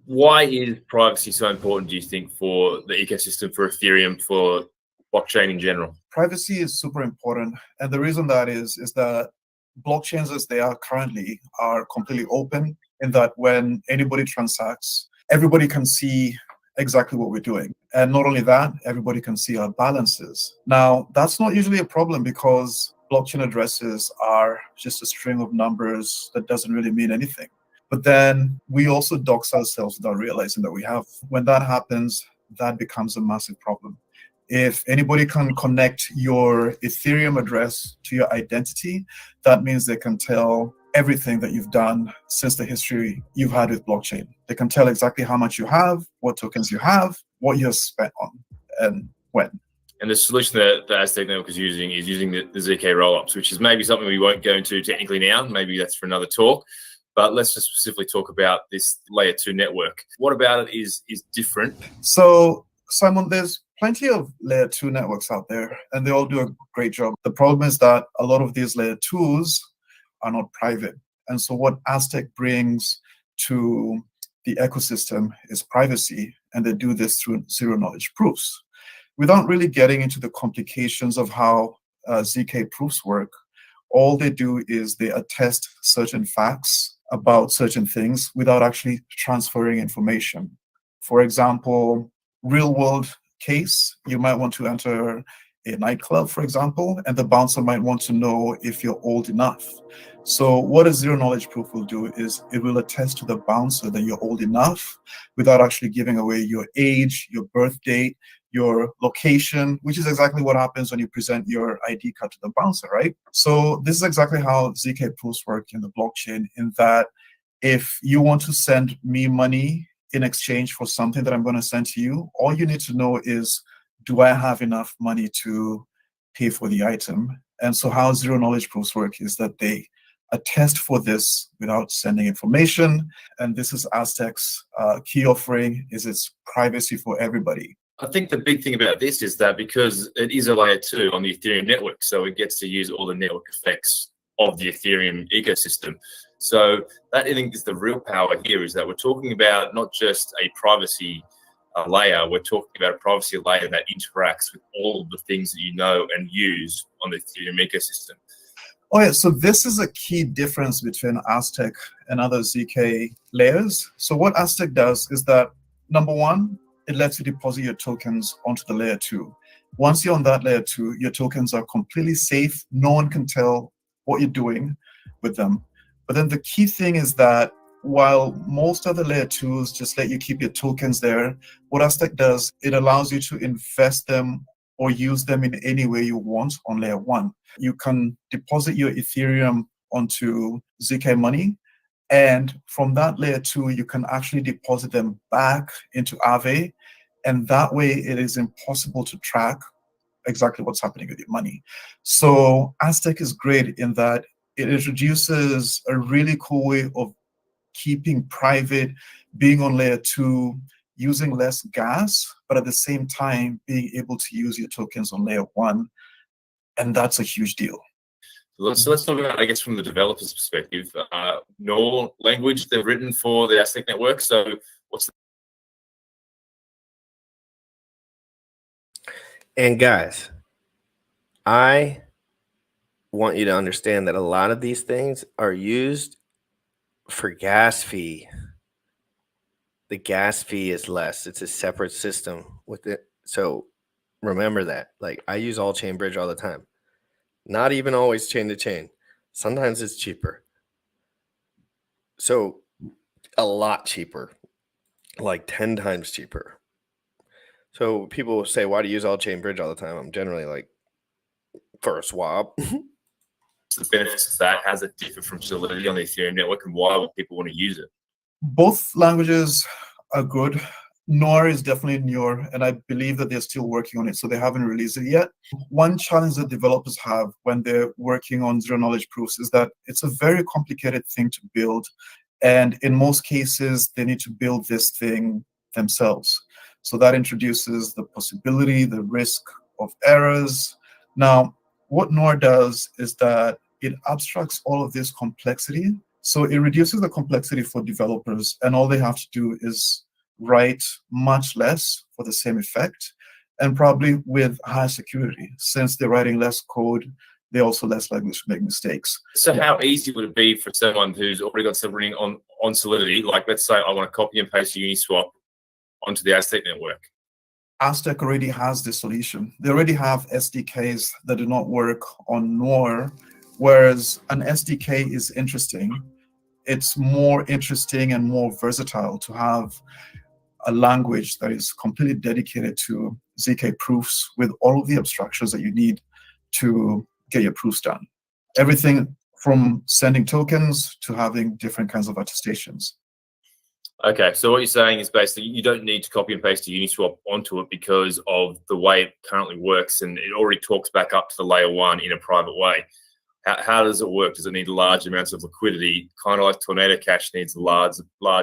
Why is privacy so important, do you think, for the ecosystem, for Ethereum, for blockchain in general? Privacy is super important. And the reason that is that blockchains as they are currently are completely open in that when anybody transacts, everybody can see exactly what we're doing. And not only that, everybody can see our balances. Now, that's not usually a problem because blockchain addresses are just a string of numbers that doesn't really mean anything. But then we also dox ourselves without realizing that we have. When that happens, that becomes a massive problem. If anybody can connect your Ethereum address to your identity, that means they can tell everything that you've done since the history you've had with blockchain. They can tell exactly how much you have, what tokens you have, what you have spent on, and when. And the solution that the Aztec network is using the ZK rollups, which is maybe something we won't go into technically now. Maybe that's for another talk. But let's just specifically talk about this layer 2 network. What about it is different? So, Simon, there's plenty of layer 2 networks out there, and they all do a great job. The problem is that a lot of these layer 2s are not private. And so what Aztec brings to the ecosystem is privacy, and they do this through zero knowledge proofs. Without really getting into the complications of how ZK proofs work, all they do is they attest certain facts about certain things without actually transferring information. For example, real world case, you might want to enter a nightclub, for example, and the bouncer might want to know if you're old enough. So what a zero knowledge proof will do is it will attest to the bouncer that you're old enough without actually giving away your age, your birth date, your location, which is exactly what happens when you present your ID card to the bouncer, right? So this is exactly how ZK proofs work in the blockchain, in that if you want to send me money in exchange for something that I'm going to send to you, all you need to know is, do I have enough money to pay for the item? And so how zero knowledge proofs work is that they attest for this without sending information. And this is Aztec's key offering, is its privacy for everybody. I think the big thing about this is that because it is a layer 2 on the Ethereum network, so it gets to use all the network effects of the Ethereum ecosystem. So that, I think, is the real power here, is that we're talking about not just a privacy layer, we're talking about a privacy layer that interacts with all of the things that you know and use on the Ethereum ecosystem. Oh yeah, so this is a key difference between Aztec and other ZK layers. So what Aztec does is that, number one, it lets you deposit your tokens onto the layer 2. Once you're on that layer 2, your tokens are completely safe. No one can tell what you're doing with them. But then the key thing is that while most other layer 2s just let you keep your tokens there, what Aztec does, it allows you to invest them or use them in any way you want on layer 1. You can deposit your Ethereum onto zk.money, and from that layer 2, you can actually deposit them back into Aave, and that way it is impossible to track exactly what's happening with your money. So Aztec is great in that it introduces a really cool way of keeping private, being on layer 2, using less gas, but at the same time being able to use your tokens on layer 1, and that's a huge deal. So let's talk about, I guess, from the developer's perspective, NOR language they've written for the Aztec network. So what's And guys, I want you to understand that a lot of these things are used for gas fee. The gas fee is less. It's a separate system with it. So remember that. Like, I use all chain bridge all the time. Not even always chain to chain. Sometimes it's cheaper. So a lot cheaper, like 10 times cheaper. So people will say, why do you use all chain bridge all the time? I'm generally like, for a swap. the benefits of that? How does it differ from Solidity on the Ethereum network, and why would people want to use it? Both languages are good. NOR is definitely newer, and I believe that they're still working on it, so they haven't released it yet. One challenge that developers have when they're working on zero-knowledge proofs is that it's a very complicated thing to build, and in most cases, they need to build this thing themselves. So that introduces the possibility, the risk of errors. Now, what NOR does is that it abstracts all of this complexity. So it reduces the complexity for developers, and all they have to do is write much less for the same effect, and probably with higher security. Since they're writing less code, they're also less likely to make mistakes. So how easy would it be for someone who's already got something on Solidity? Like, let's say I want to copy and paste Uniswap onto the Aztec network. Aztec already has this solution. They already have SDKs that do not work on NOR, whereas an SDK is interesting. It's more interesting and more versatile to have a language that is completely dedicated to ZK proofs with all of the abstractions that you need to get your proofs done. Everything from sending tokens to having different kinds of attestations. Okay, so what you're saying is basically you don't need to copy and paste a Uniswap onto it because of the way it currently works, and it already talks back up to the layer one in a private way. How does it work? Does it need large amounts of liquidity, kind of like Tornado Cash needs large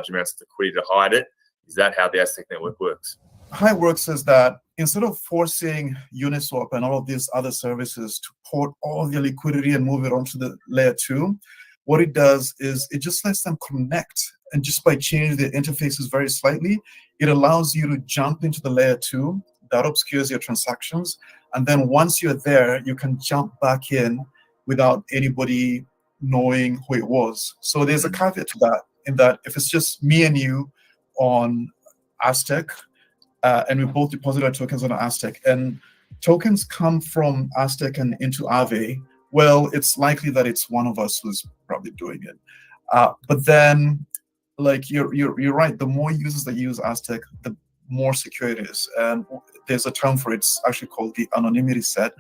amounts of liquidity to hide it? Is that how the Aztec network works? How it works is that instead of forcing Uniswap and all of these other services to port all their liquidity and move it onto the layer two, what it does is it just lets them connect. And just by changing the interfaces very slightly, it allows you to jump into the layer two. That obscures your transactions. And then once you're there, you can jump back in without anybody knowing who it was. So there's a caveat to that, in that if it's just me and you on Aztec, and we both deposit our tokens on Aztec, and tokens come from Aztec and into Aave, well, it's likely that it's one of us who's probably doing it. But then, like you're right, the more users that use Aztec, the more secure it is. And there's a term for it, it's actually called the anonymity set.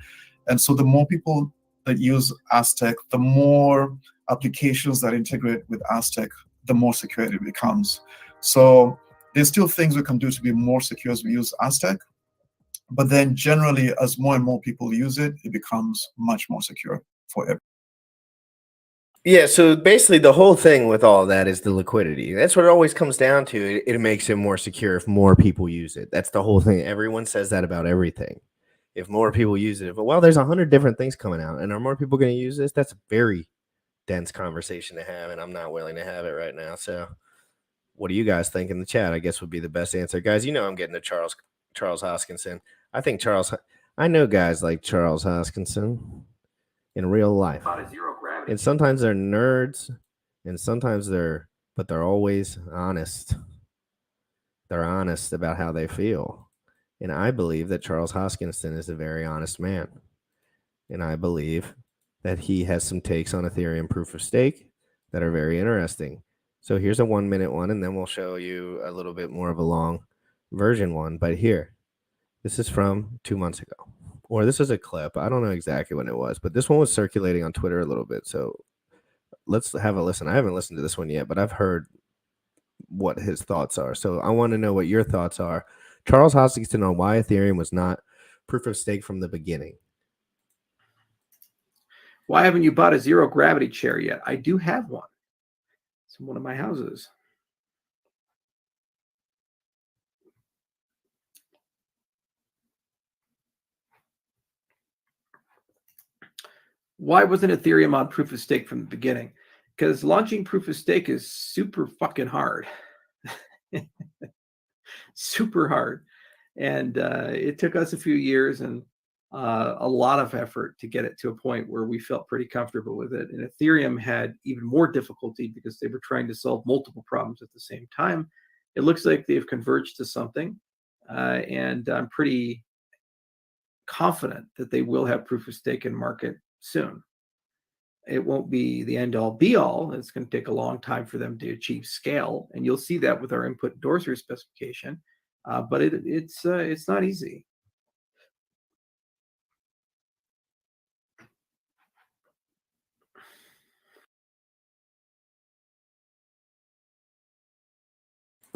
And so the more people that use Aztec, the more applications that integrate with Aztec the more secure it becomes. So there's still things we can do to be more secure as we use Aztec. But then generally, as more and more people use it, it becomes much more secure for everyone. Yeah, so basically the whole thing with all of that is the liquidity. That's what it always comes down to. It makes it more secure if more people use it. That's the whole thing. Everyone says that about everything. If more people use it, but well, there's 100 different things coming out, and are more people going to use this? That's a very dense conversation to have, and I'm not willing to have it right now. So what do you guys think in the chat? I guess would be the best answer. Guys, you know I'm getting to Charles Hoskinson. I know guys like Charles Hoskinson in real life. And sometimes they're nerds, and sometimes they're always honest. They're honest about how they feel. And I believe that Charles Hoskinson is a very honest man. And I believe that he has some takes on Ethereum proof of stake that are very interesting. So here's a 1 minute one, and then we'll show you a little bit more of a long version one. But here, this is from 2 months ago. Or this is a clip. I don't know exactly when it was, but this one was circulating on Twitter a little bit. So let's have a listen. I haven't listened to this one yet, but I've heard what his thoughts are. So I want to know what your thoughts are. Charles Hoskinson on why Ethereum was not proof of stake from the beginning. Why haven't you bought a zero gravity chair yet? I do have one. It's in one of my houses. Why wasn't Ethereum on proof of stake from the beginning? Because launching proof of stake is super fucking hard. Super hard. And it took us a few years and a lot of effort to get it to a point where we felt pretty comfortable with it. And Ethereum had even more difficulty because they were trying to solve multiple problems at the same time. It looks like they've converged to something. And I'm pretty confident that they will have proof of stake in market soon. It won't be the end all be all. It's going to take a long time for them to achieve scale. And you'll see that with our input endorser specification. But it's not easy.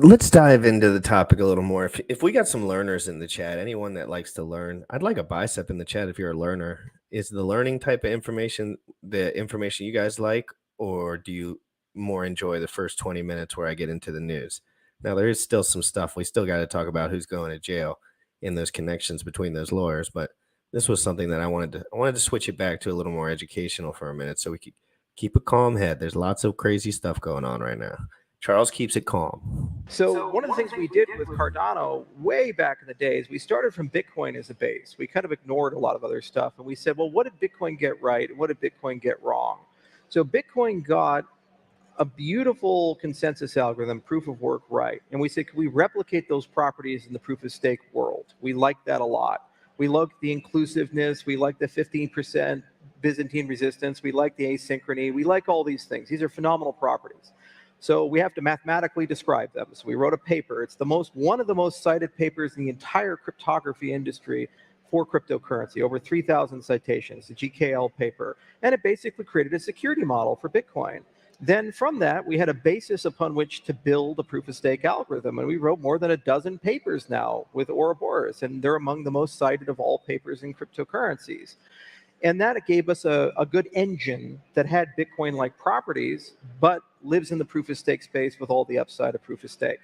Let's dive into the topic a little more. If we got some learners in the chat, anyone that likes to learn, I'd like a bicep in the chat if you're a learner. Is the learning type of information the information you guys like, or do you more enjoy the first 20 minutes where I get into the news? Now, there is still some stuff. We still got to talk about who's going to jail in those connections between those lawyers, but this was something that I wanted to switch it back to a little more educational for a minute so we could keep a calm head. There's lots of crazy stuff going on right now. Charles keeps it calm. So one of the things we did with Cardano way back in the day is we started from Bitcoin as a base. We kind of ignored a lot of other stuff. And we said, well, what did Bitcoin get right? What did Bitcoin get wrong? So Bitcoin got a beautiful consensus algorithm, proof of work, right. And we said, can we replicate those properties in the proof of stake world? We like that a lot. We like the inclusiveness. We like the 15% Byzantine resistance. We like the asynchrony. We like all these things. These are phenomenal properties. So we have to mathematically describe them. So we wrote a paper. It's one of the most cited papers in the entire cryptography industry for cryptocurrency, over 3,000 citations, the GKL paper. And it basically created a security model for Bitcoin. Then from that, we had a basis upon which to build a proof of stake algorithm. And we wrote more than a dozen papers now with Ouroboros, and they're among the most cited of all papers in cryptocurrencies. And that gave us a good engine that had Bitcoin-like properties, but lives in the proof of stake space with all the upside of proof of stake.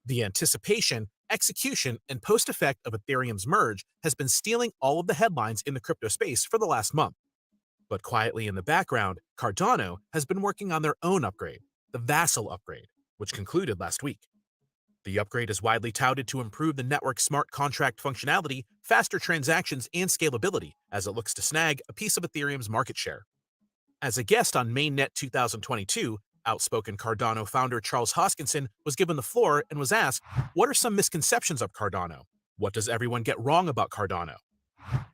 The anticipation, execution, and post-effect of Ethereum's merge has been stealing all of the headlines in the crypto space for the last month. But quietly in the background, Cardano has been working on their own upgrade, the Vassal upgrade, which concluded last week. The upgrade is widely touted to improve the network's smart contract functionality, faster transactions, and scalability, as it looks to snag a piece of Ethereum's market share. As a guest on Mainnet 2022, outspoken Cardano founder Charles Hoskinson was given the floor and was asked, what are some misconceptions of Cardano? What does everyone get wrong about Cardano?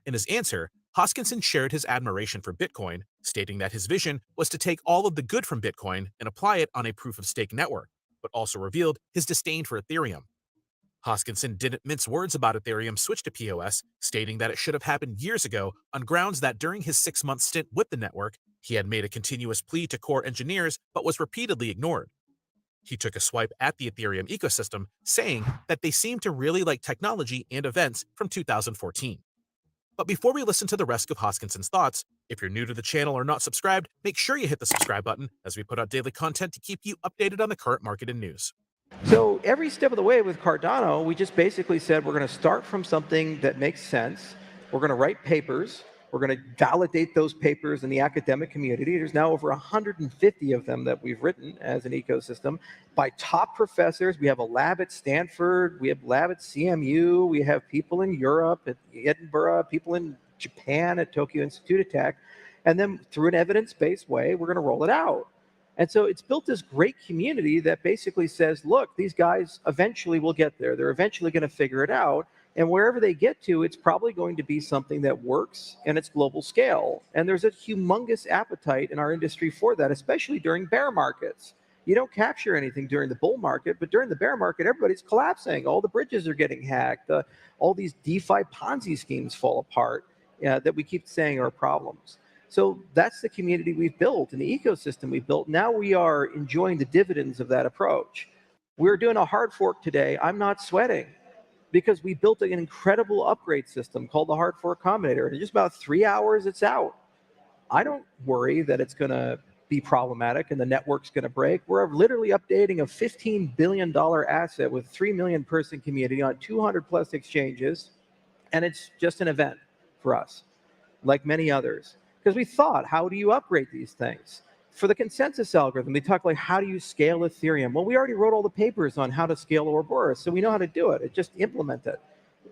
In his answer, Hoskinson shared his admiration for Bitcoin, stating that his vision was to take all of the good from Bitcoin and apply it on a proof-of-stake network, but also revealed his disdain for Ethereum. Hoskinson didn't mince words about Ethereum's switch to PoS, stating that it should have happened years ago on grounds that during his 6-month stint with the network, he had made a continuous plea to core engineers but was repeatedly ignored. He took a swipe at the Ethereum ecosystem, saying that they seem to really like technology and events from 2014. But before we listen to the rest of Hoskinson's thoughts, if you're new to the channel or not subscribed, make sure you hit the subscribe button as we put out daily content to keep you updated on the current market and news. So every step of the way with Cardano, we just basically said we're going to start from something that makes sense. We're going to write papers. We're going to validate those papers in the academic community. There's now over 150 of them that we've written as an ecosystem by top professors. We have a lab at Stanford. We have a lab at CMU. We have people in Europe, at Edinburgh, people in Japan at Tokyo Institute of Tech. And then through an evidence-based way, we're going to roll it out. And so it's built this great community that basically says, look, these guys eventually will get there. They're eventually going to figure it out. And wherever they get to, it's probably going to be something that works and it's global scale. And there's a humongous appetite in our industry for that, especially during bear markets. You don't capture anything during the bull market, but during the bear market, everybody's collapsing. All the bridges are getting hacked. All these DeFi Ponzi schemes fall apart that we keep saying are problems. So that's the community we've built and the ecosystem we've built. Now we are enjoying the dividends of that approach. We're doing a hard fork today. I'm not sweating because we built an incredible upgrade system called the Hard Fork Combinator. In just about 3 hours, it's out. I don't worry that it's going to be problematic and the network's going to break. We're literally updating a $15 billion asset with 3 million person community on 200 plus exchanges. And it's just an event for us, like many others. Because we thought, how do you upgrade these things? For the consensus algorithm, they talk like, how do you scale Ethereum? Well, we already wrote all the papers on how to scale Ouroboros, so we know how to do it. Just implement it.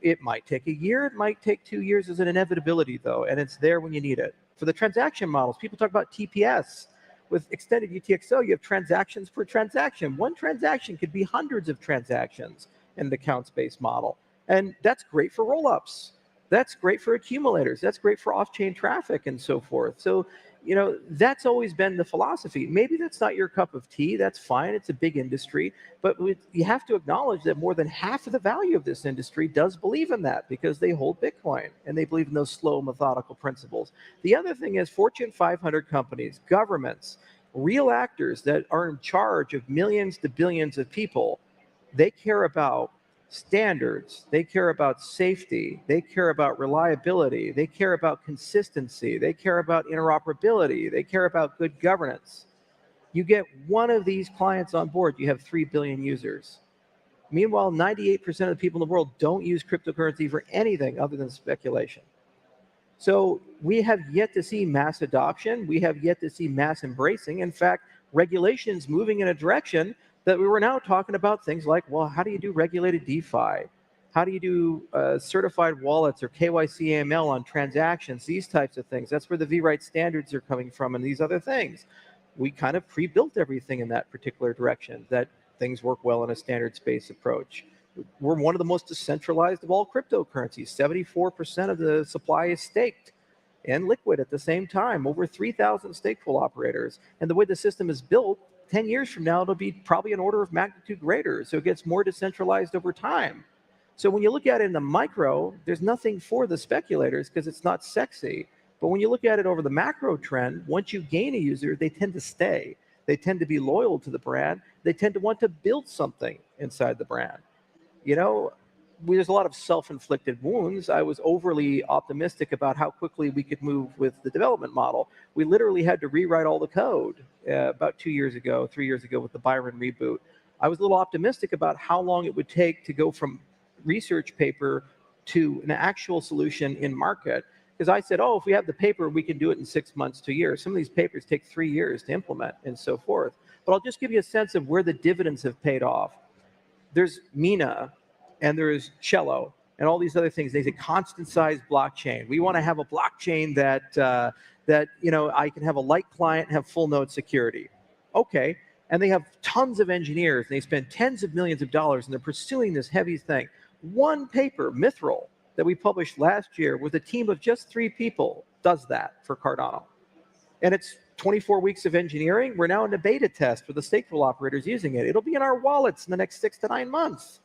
It might take a year, it might take 2 years as an inevitability, though, and it's there when you need it. For the transaction models, people talk about TPS. With extended UTXO, you have transactions per transaction. One transaction could be hundreds of transactions in the accounts-based model. And that's great for rollups. That's great for accumulators. That's great for off-chain traffic and so forth. So, that's always been the philosophy. Maybe that's not your cup of tea. That's fine. It's a big industry. But you have to acknowledge that more than half of the value of this industry does believe in that because they hold Bitcoin and they believe in those slow, methodical principles. The other thing is Fortune 500 companies, governments, real actors that are in charge of millions to billions of people, they care about standards, they care about safety, they care about reliability, they care about consistency, they care about interoperability, they care about good governance. You get one of these clients on board, you have 3 billion users. Meanwhile, 98% of the people in the world don't use cryptocurrency for anything other than speculation. So we have yet to see mass adoption. We have yet to see mass embracing. In fact, regulations moving in a direction that we were now talking about things like, well, how do you do regulated DeFi? How do you do certified wallets or KYC AML on transactions? These types of things. That's where the V-Right standards are coming from and these other things. We kind of pre-built everything in that particular direction, that things work well in a standards-based approach. We're one of the most decentralized of all cryptocurrencies. 74% of the supply is staked and liquid at the same time. Over 3,000 stake pool operators. And the way the system is built, 10 years from now, it'll be probably an order of magnitude greater. So it gets more decentralized over time. So when you look at it in the micro, there's nothing for the speculators because it's not sexy. But when you look at it over the macro trend, once you gain a user, they tend to stay. They tend to be loyal to the brand. They tend to want to build something inside the brand. There's a lot of self-inflicted wounds. I was overly optimistic about how quickly we could move with the development model. We literally had to rewrite all the code about 2 years ago, 3 years ago with the Byron reboot. I was a little optimistic about how long it would take to go from research paper to an actual solution in market. Because I said, if we have the paper, we can do it in 6 months to a year. Some of these papers take 3 years to implement and so forth. But I'll just give you a sense of where the dividends have paid off. There's Mina, and there's Cello, and all these other things. They say constant size blockchain. We want to have a blockchain that I can have a light client and have full node security. Okay, and they have tons of engineers, and they spend tens of millions of dollars, and they're pursuing this heavy thing. One paper, Mithril, that we published last year with a team of just 3 people does that for Cardano. And it's 24 weeks of engineering. We're now in a beta test with the stake pool operators using it. It'll be in our wallets in the next 6 to 9 months.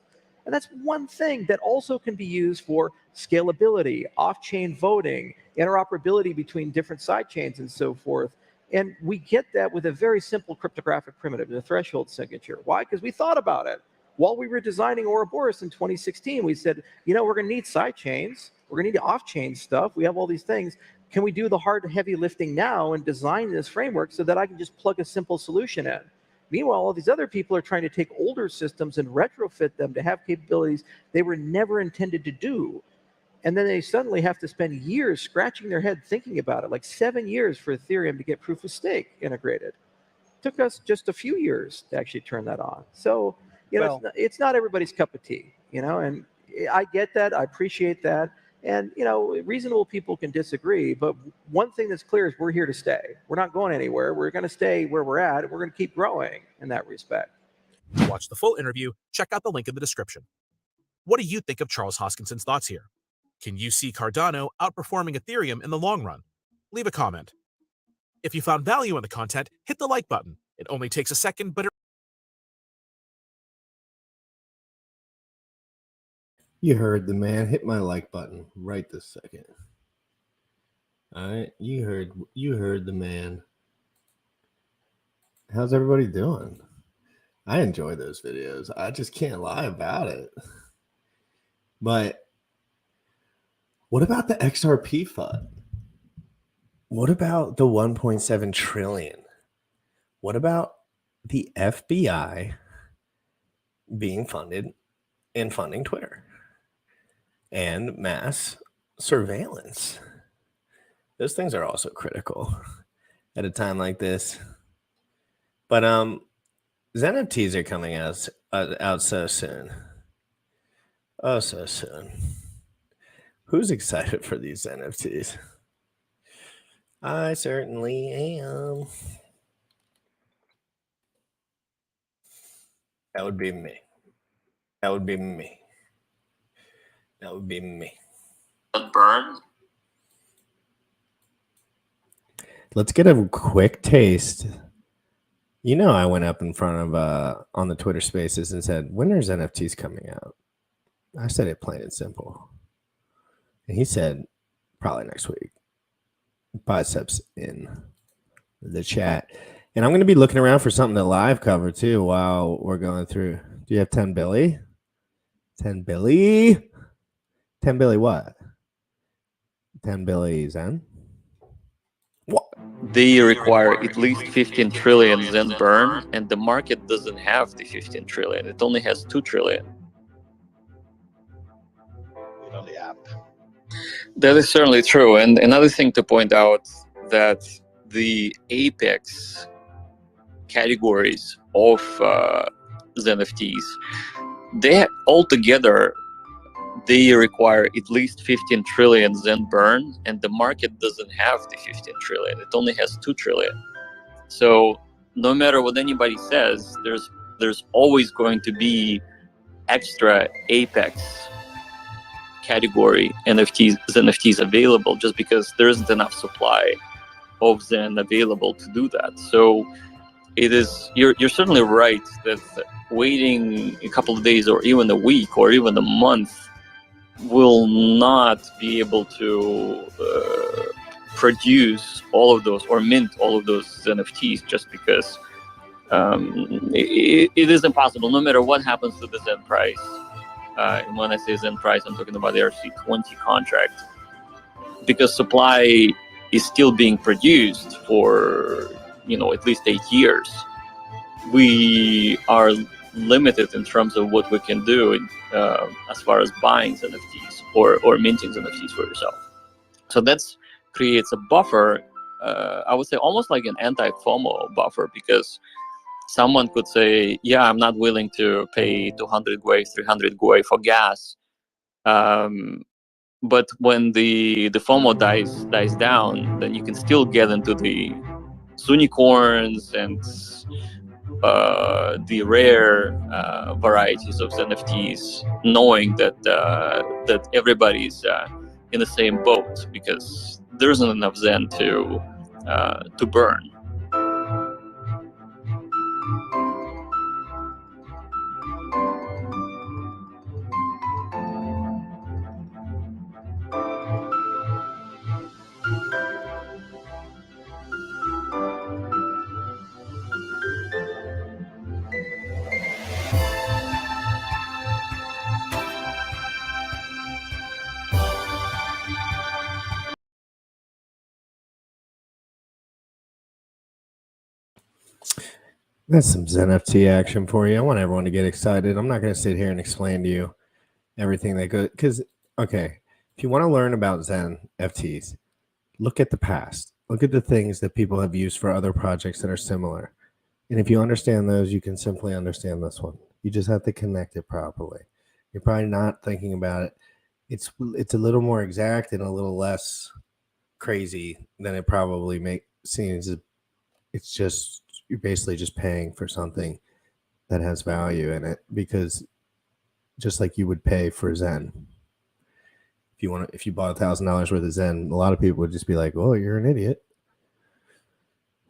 And that's one thing that also can be used for scalability, off-chain voting, interoperability between different side chains, and so forth. And we get that with a very simple cryptographic primitive, the threshold signature. Why? Because we thought about it. While we were designing Ouroboros in 2016, we said, you know, we're going to need side chains. We're going to need off-chain stuff. We have all these things. Can we do the hard, heavy lifting now and design this framework so that I can just plug a simple solution in? Meanwhile, all these other people are trying to take older systems and retrofit them to have capabilities they were never intended to do. And then they suddenly have to spend years scratching their head thinking about it, like 7 years for Ethereum to get proof of stake integrated. It took us just a few years to actually turn that on. So, you know, it's not everybody's cup of tea, you know, and I get that. I appreciate that. And, you know, reasonable people can disagree, but one thing that's clear is we're here to stay. We're not going anywhere. We're going to stay where we're at, and we're going to keep growing in that respect. To watch the full interview, check out the link in the description. What do you think of Charles Hoskinson's thoughts here? Can you see Cardano outperforming Ethereum in the long run? Leave a comment. If you found value in the content, hit the like button. It only takes a second, but You heard the man. Hit my like button right this second. All right, you heard the man. How's everybody doing? I enjoy those videos. I just can't lie about it. But what about the XRP FUD? What about the 1.7 trillion? What about the FBI being funded and funding Twitter? And mass surveillance. Those things are also critical at a time like this. But NFTs are coming out so soon. Oh, so soon. Who's excited for these NFTs? I certainly am. That would be me. That would be me. That would be me. Burn. Let's get a quick taste. You know, I went up in front of on the Twitter Spaces and said, "When is NFTs coming out?" I said it plain and simple, and he said, "Probably next week." Biceps in the chat, and I'm going to be looking around for something to live cover too while we're going through. Do you have 10 Billy? 10 Billy? 10 Billy what? 10 Billy Zen? What? They require at least 15 trillion Zen burn, and the market doesn't have the 15 trillion. It only has 2 trillion. On the app. That is certainly true. And another thing to point out that the apex categories of NFTs, they altogether they require at least 15 trillion Zen burn, and the market doesn't have the 15 trillion. It only has 2 trillion. So no matter what anybody says, there's always going to be extra apex category NFTs available, just because there isn't enough supply of Zen available to do that. So it is, you're certainly right that waiting a couple of days or even a week or even a month will not be able to produce all of those or mint all of those NFTs, just because it is impossible, no matter what happens to the Zen price. And when I say Zen price, I'm talking about the RC20 contract, because supply is still being produced for, at least 8 years. We are limited in terms of what we can do as far as buying NFTs or minting NFTs for yourself. So that creates a buffer, I would say almost like an anti-FOMO buffer, because someone could say, yeah, I'm not willing to pay 200 gwei, 300 gwei for gas. But when the FOMO dies down, then you can still get into the unicorns and the rare varieties of NFTs, knowing that everybody's in the same boat, because there isn't enough Zen to burn. That's some Zen FT action for you. I want everyone to get excited. I'm not going to sit here and explain to you everything that goes, because, okay, if you want to learn about Zen FTs, look at the past. Look at the things that people have used for other projects that are similar. And if you understand those, you can simply understand this one. You just have to connect it properly. You're probably not thinking about it. It's a little more exact and a little less crazy than it probably seems. It's just, you're basically just paying for something that has value in it, because just like you would pay for Zen. If you bought $1,000 worth of Zen, a lot of people would just be like, "Oh, you're an idiot."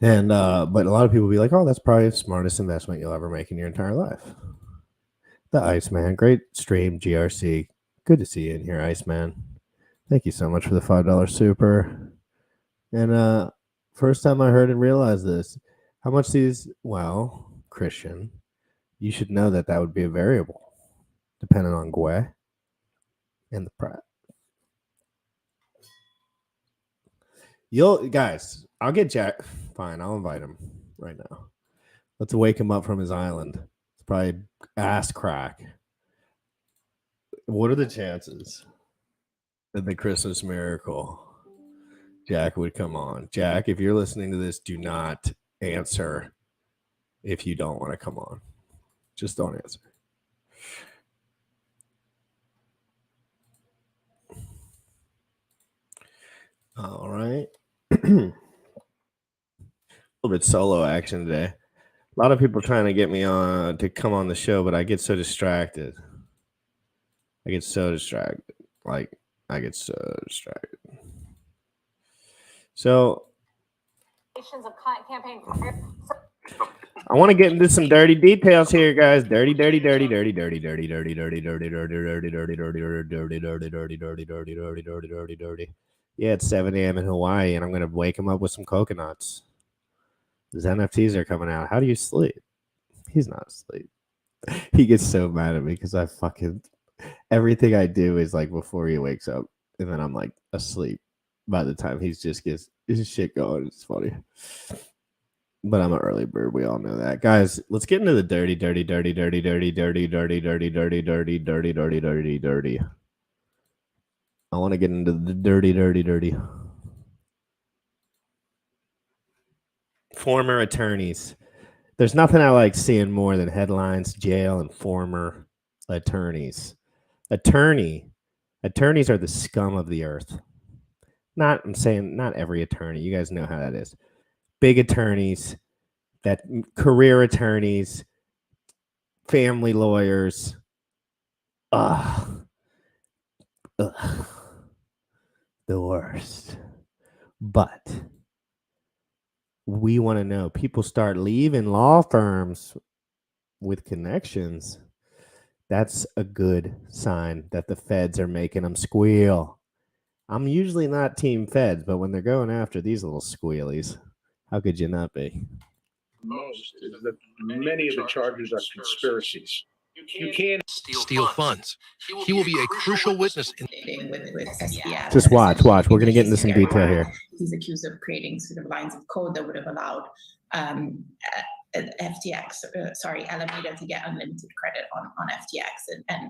And but a lot of people would be like, "Oh, that's probably the smartest investment you'll ever make in your entire life." The Iceman, great stream, GRC. Good to see you in here, Iceman. Thank you so much for the $5 super. And first time I heard and realized this, how much these? Well, Christian, you should know that would be a variable, depending on Gue and the price. Guys, I'll get Jack. Fine, I'll invite him right now. Let's wake him up from his island. It's probably ass crack. What are the chances that the Christmas miracle Jack would come on? Jack, if you're listening to this, do not answer if you don't want to come on. Just don't answer. All right. A little bit solo action today. A lot of people trying to get me on to come on the show, but I get so distracted. I get so distracted. So I want to get into some dirty details here, guys. Dirty. Yeah, it's 7 a.m. in Hawaii, and I'm going to wake him up with some coconuts. His NFTs are coming out. How do you sleep? He's not asleep. He gets so mad at me because everything I do is like before he wakes up, and then I'm like asleep by the time he just gets his shit going. It's funny. But I'm an early bird. We all know that. Guys, let's get into the dirty. I want to get into the dirty. Former attorneys. There's nothing I like seeing more than headlines, jail, and former attorneys. Attorneys are the scum of the earth. I'm saying not every attorney. You guys know how that is. Big attorneys, that career attorneys, family lawyers. The worst. But we want to know, people start leaving law firms with connections. That's a good sign that the feds are making them squeal. I'm usually not team feds, but when they're going after these little squealies, how could you not be? Most is that many of the charges are conspiracies. You can't Steal funds. He will be a crucial witness in with SDF. Just watch. We're going to get into some detail here. He's accused of creating sort of lines of code that would have allowed Alameda to get unlimited credit on FTX.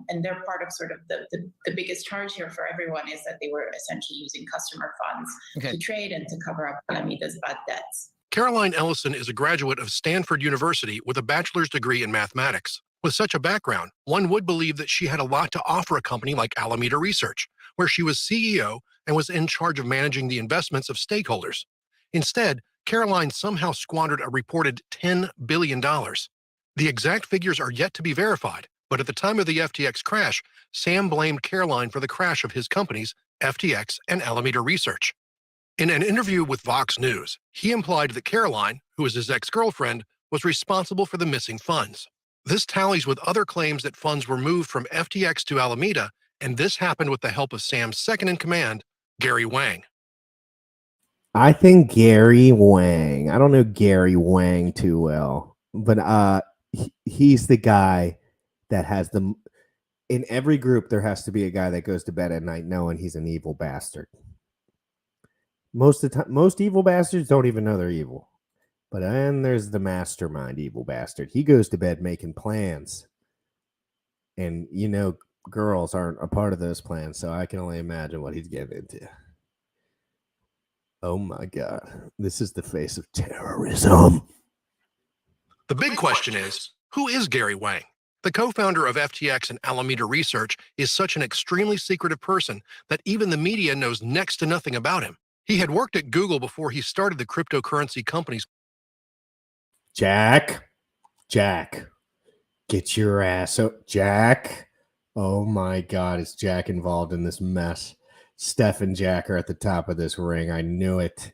And they're part of sort of the biggest charge here for everyone is that they were essentially using customer funds to trade and to cover up Alameda's bad debts. Caroline Ellison is a graduate of Stanford University with a bachelor's degree in mathematics. With such a background, one would believe that she had a lot to offer a company like Alameda Research, where she was CEO and was in charge of managing the investments of stakeholders. Instead, Caroline somehow squandered a reported $10 billion. The exact figures are yet to be verified, but at the time of the FTX crash, Sam blamed Caroline for the crash of his companies, FTX and Alameda Research. In an interview with Vox News, he implied that Caroline, who is his ex-girlfriend, was responsible for the missing funds. This tallies with other claims that funds were moved from FTX to Alameda, and this happened with the help of Sam's second-in-command, Gary Wang. I think Gary Wang. I don't know Gary Wang too well, but he's the guy that has in every group, there has to be a guy that goes to bed at night knowing he's an evil bastard. Most of the time, most evil bastards don't even know they're evil. But then there's the mastermind, evil bastard. He goes to bed making plans. And, you know, girls aren't a part of those plans, so I can only imagine what he's getting into. Oh, my God. This is the face of terrorism. The big question is, who is Gary Wang? The co-founder of FTX and Alameda Research is such an extremely secretive person that even the media knows next to nothing about him. He had worked at Google before he started the cryptocurrency companies. Jack, get your ass up. Jack. Oh my God, is Jack involved in this mess? Steph and Jack are at the top of this ring. I knew it.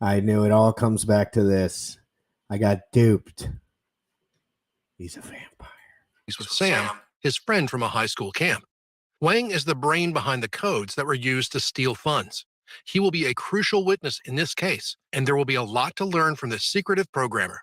I knew it all comes back to this. I got duped. He's a vampire. With Sam, his friend from a high school camp. Wang is the brain behind the codes that were used to steal funds. He will be a crucial witness in this case, and there will be a lot to learn from this secretive programmer.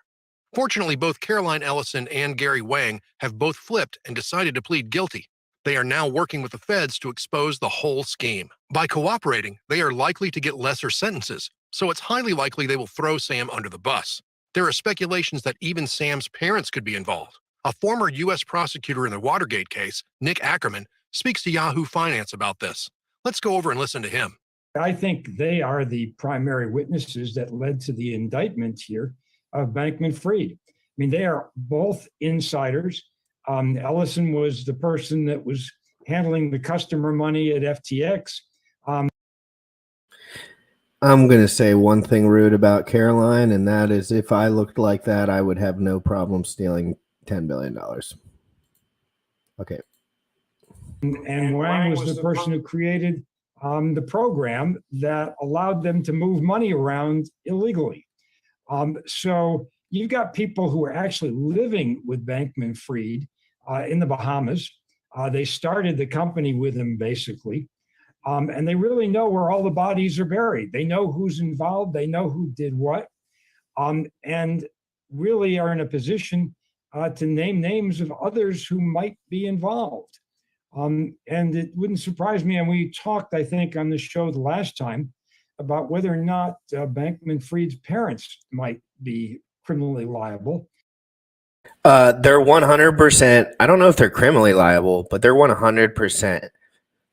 Fortunately, both Caroline Ellison and Gary Wang have both flipped and decided to plead guilty. They are now working with the feds to expose the whole scheme. By cooperating, they are likely to get lesser sentences, so it's highly likely they will throw Sam under the bus. There are speculations that even Sam's parents could be involved. A former U.S. prosecutor in the Watergate case, Nick Ackerman, speaks to Yahoo Finance about this. Let's go over and listen to him. I think they are the primary witnesses that led to the indictment here of Bankman-Fried. I mean, they are both insiders. Ellison was the person that was handling the customer money at FTX. I'm going to say one thing rude about Caroline, and that is if I looked like that, I would have no problem stealing $10 billion. Okay. And Wang was the person who created the program that allowed them to move money around illegally. So you've got people who are actually living with Bankman-Fried in the Bahamas. They started the company with him, basically. And they really know where all the bodies are buried. They know who's involved. They know who did what. And really are in a position to name names of others who might be involved. And it wouldn't surprise me, and we talked, I think, on the show the last time about whether or not Bankman-Fried's parents might be criminally liable. They're 100%. I don't know if they're criminally liable, but they're 100%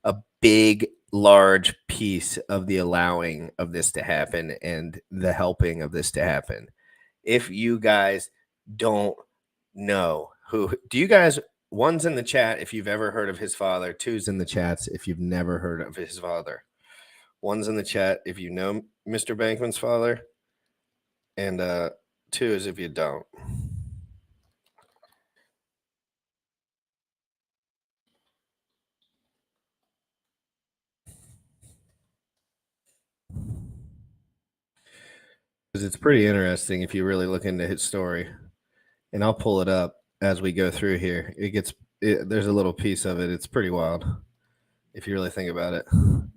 a big, large piece of the allowing of this to happen and the helping of this to happen. If you guys don't know who, do you guys, one's in the chat if you've ever heard of his father, two's in the chats if you've never heard of his father. One's in the chat if you know Mr. Bankman's father, and two is if you don't. Because it's pretty interesting if you really look into his story, and I'll pull it up as we go through here. There's a little piece of it. It's pretty wild if you really think about it, and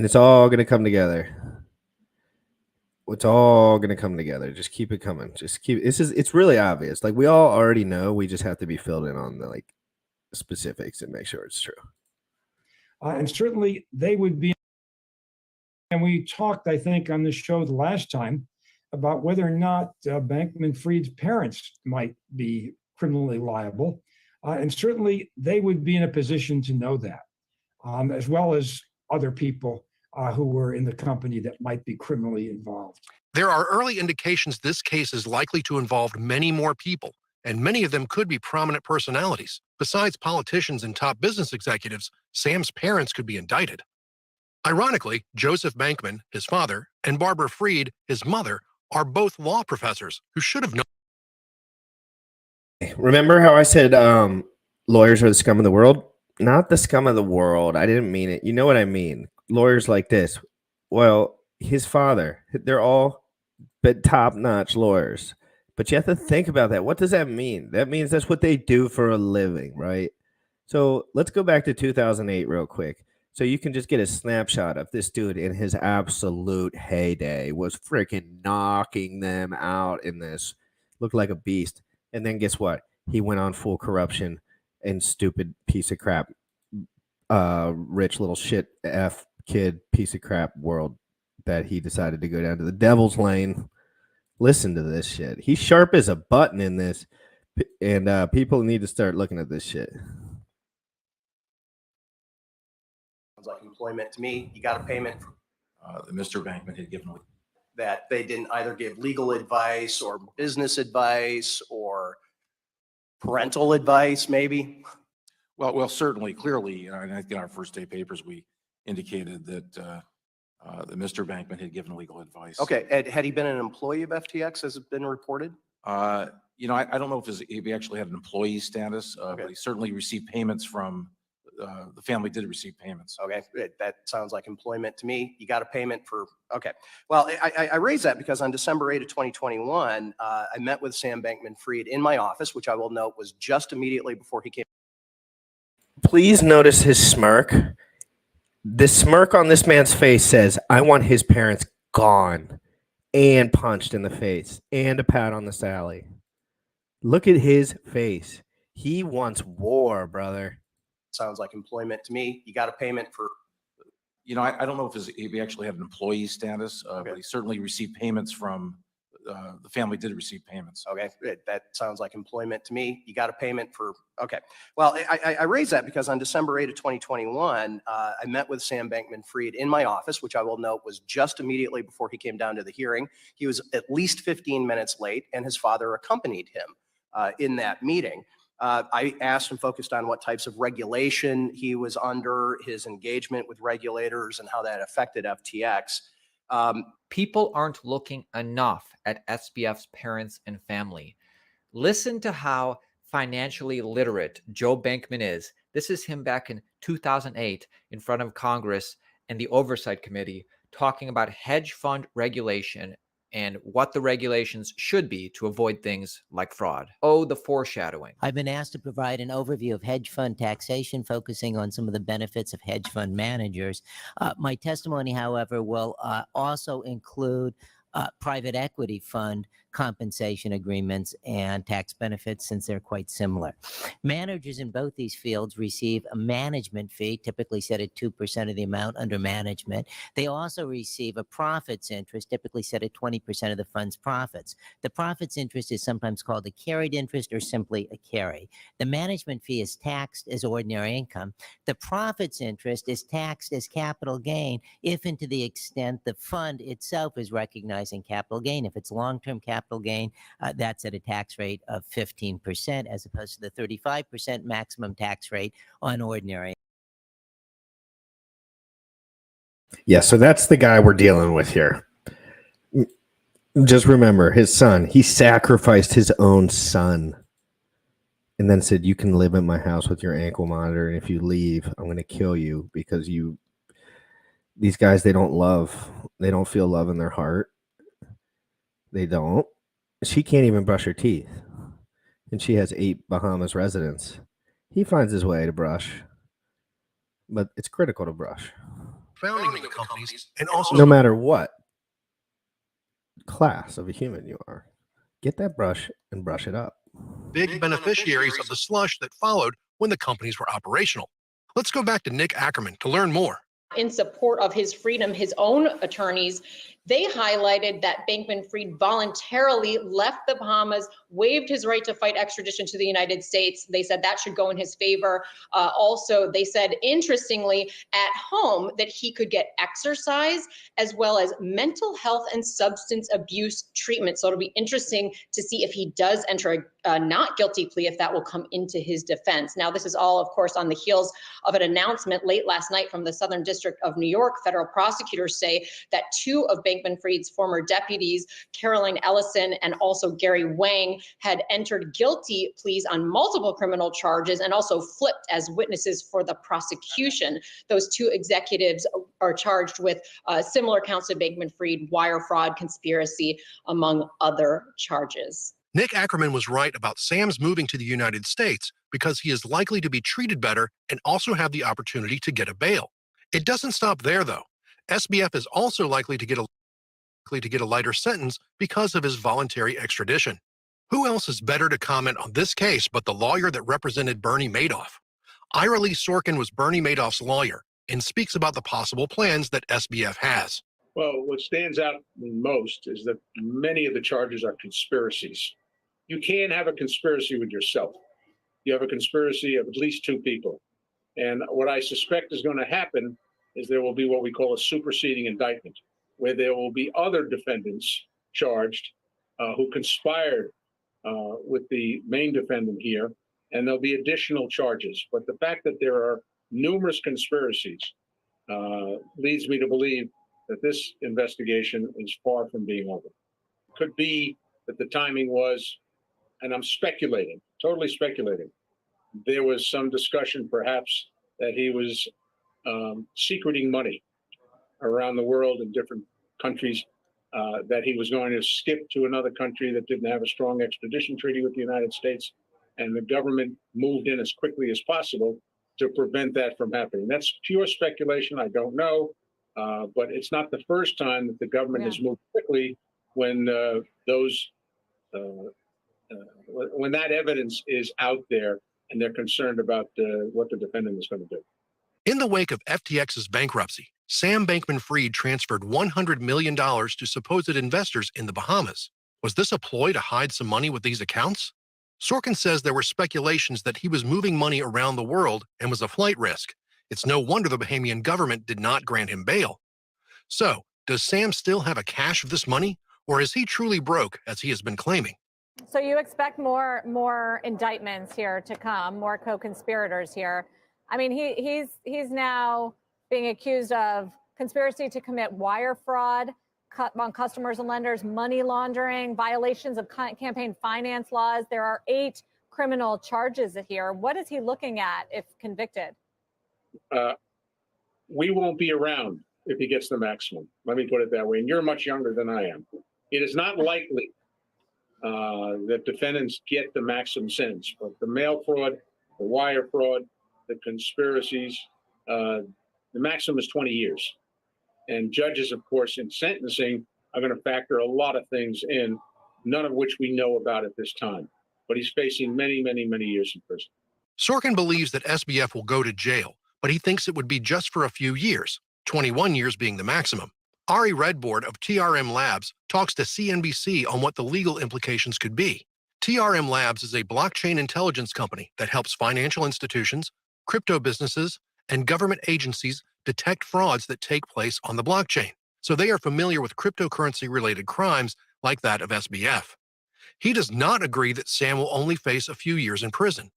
it's all going to come together. It's all going to come together. Just keep it coming. It's really obvious. Like, we all already know. We just have to be filled in on the specifics and make sure it's true. And certainly they would be. And we talked, I think, on the show the last time about whether or not Bankman-Fried's parents might be criminally liable. And certainly they would be in a position to know that, as well as other people who were in the company that might be criminally involved. There are early indications this case is likely to involve many more people, and many of them could be prominent personalities. Besides politicians and top business executives, Sam's parents could be indicted. Ironically, Joseph Bankman, his father, and Barbara Fried, his mother, are both law professors who should have known. Remember how I said lawyers are the scum of the world? Not the scum of the world. I didn't mean it. You know what I mean? Lawyers like this. Well, his father, they're all top-notch lawyers. But you have to think about that. What does that mean? That means that's what they do for a living, right? So let's go back to 2008 real quick. So you can just get a snapshot of this dude in his absolute heyday, was freaking knocking them out in this. Looked like a beast. And then guess what? He went on full corruption and stupid piece of crap, rich little shit F kid piece of crap world that he decided to go down to the devil's lane. Listen to this shit. He's sharp as a button in this, and people need to start looking at this shit. Sounds like employment to me. You got a payment Mr. Bankman had given that they didn't either give legal advice or business advice or parental advice, maybe. Well, certainly, clearly, and I think in our first day papers, we indicated that that Mr. Bankman had given legal advice. Okay, had he been an employee of FTX, has it been reported? I don't know if he actually had an employee status, but he certainly received payments from, the family did receive payments. Okay, that sounds like employment to me. You got a payment for, okay. Well, I raise that because on December 8 of 2021, I met with Sam Bankman-Fried in my office, which I will note was just immediately before he came. Please notice his smirk. The smirk on this man's face says, I want his parents gone and punched in the face and a pat on the sally. Look at his face. He wants war, brother. Sounds like employment to me. You got a payment for. I don't know if he actually had an employee status, but he certainly received payments from, the family did receive payments. Okay, that sounds like employment to me. You got a payment for, okay. Well, I raise that because on December 8 of 2021, I met with Sam Bankman-Fried in my office, which I will note was just immediately before he came down to the hearing. He was at least 15 minutes late, and his father accompanied him in that meeting. I asked and focused on what types of regulation he was under, his engagement with regulators, and how that affected FTX. People aren't looking enough at SBF's parents and family. Listen to how financially literate Joe Bankman is. This is him back in 2008 in front of Congress and the Oversight Committee talking about hedge fund regulation and what the regulations should be to avoid things like fraud. Oh, the foreshadowing. I've been asked to provide an overview of hedge fund taxation, focusing on some of the benefits of hedge fund managers. My testimony, however, will also include private equity fund compensation agreements and tax benefits, since they're quite similar. Managers in both these fields receive a management fee, typically set at 2% of the amount under management. They also receive a profits interest, typically set at 20% of the fund's profits. The profits interest is sometimes called a carried interest or simply a carry. The management fee is taxed as ordinary income. The profits interest is taxed as capital gain if and to the extent the fund itself is recognizing capital gain. If it's long-term capital gain, that's at a tax rate of 15% as opposed to the 35% maximum tax rate on ordinary. Yeah, so that's the guy we're dealing with here. Just remember, his son, he sacrificed his own son and then said, you can live in my house with your ankle monitor, and if you leave, I'm going to kill you because these guys, they don't feel love in their heart. They don't. She can't even brush her teeth, and she has 8 Bahamas residents. He finds his way to brush, but it's critical to brush. Founding the companies, and also No matter what class of a human you are, get that brush and brush it up. big beneficiaries of the slush that followed when the companies were operational. Let's go back to Nick Ackerman to learn more. In support of his freedom, his own attorneys, they highlighted that Bankman-Fried voluntarily left the Bahamas, waived his right to fight extradition to the United States. They said that should go in his favor. Also, they said, interestingly, at home, that he could get exercise as well as mental health and substance abuse treatment. So it'll be interesting to see if he does enter a not guilty plea, if that will come into his defense. Now, this is all, of course, on the heels of an announcement late last night from the Southern District of New York. Federal prosecutors say that 2 of Bankman-Fried's former deputies, Caroline Ellison and also Gary Wang, had entered guilty pleas on multiple criminal charges and also flipped as witnesses for the prosecution. Those 2 executives are charged with similar counts of Bankman-Fried, wire fraud, conspiracy, among other charges. Nick Ackerman was right about Sam's moving to the United States because he is likely to be treated better and also have the opportunity to get a bail. It doesn't stop there, though. SBF is also likely to get a lighter sentence because of his voluntary extradition. Who else is better to comment on this case but the lawyer that represented Bernie Madoff? Ira Lee Sorkin was Bernie Madoff's lawyer and speaks about the possible plans that SBF has. Well, what stands out most is that many of the charges are conspiracies. You can't have a conspiracy with yourself. You have a conspiracy of at least two people. And what I suspect is going to happen is there will be what we call a superseding indictment, where there will be other defendants charged who conspired with the main defendant here, and there'll be additional charges. But the fact that there are numerous conspiracies leads me to believe that this investigation is far from being over. Could be that the timing was, and I'm speculating, totally speculating, there was some discussion perhaps that he was secreting money around the world in different countries, that he was going to skip to another country that didn't have a strong extradition treaty with the United States, and the government moved in as quickly as possible to prevent that from happening. That's pure speculation. I don't know, but it's not the first time that the government has moved quickly when when that evidence is out there and they're concerned about what the defendant is going to do. In the wake of FTX's bankruptcy, Sam Bankman-Fried transferred $100 million to supposed investors in the Bahamas. Was this a ploy to hide some money with these accounts? Sorkin says there were speculations that he was moving money around the world and was a flight risk. It's no wonder the Bahamian government did not grant him bail. So, does Sam still have a cache of this money, or is he truly broke, as he has been claiming? So you expect more indictments here to come, more co-conspirators here. I mean, he's now being accused of conspiracy to commit wire fraud on customers and lenders, money laundering, violations of campaign finance laws. There are 8 criminal charges here. What is he looking at if convicted? We won't be around if he gets the maximum. Let me put it that way. And you're much younger than I am. It is not likely that defendants get the maximum sentence, but the mail fraud, the wire fraud, the conspiracies, the maximum is 20 years. And judges, of course, in sentencing are going to factor a lot of things in, none of which we know about at this time. But he's facing many, many, many years in prison. Sorkin believes that SBF will go to jail, but he thinks it would be just for a few years, 21 years being the maximum. Ari Redboard of TRM Labs talks to CNBC on what the legal implications could be. TRM Labs is a blockchain intelligence company that helps financial institutions, crypto businesses, and government agencies detect frauds that take place on the blockchain. So they are familiar with cryptocurrency-related crimes like that of SBF. He does not agree that Sam will only face a few years in prison.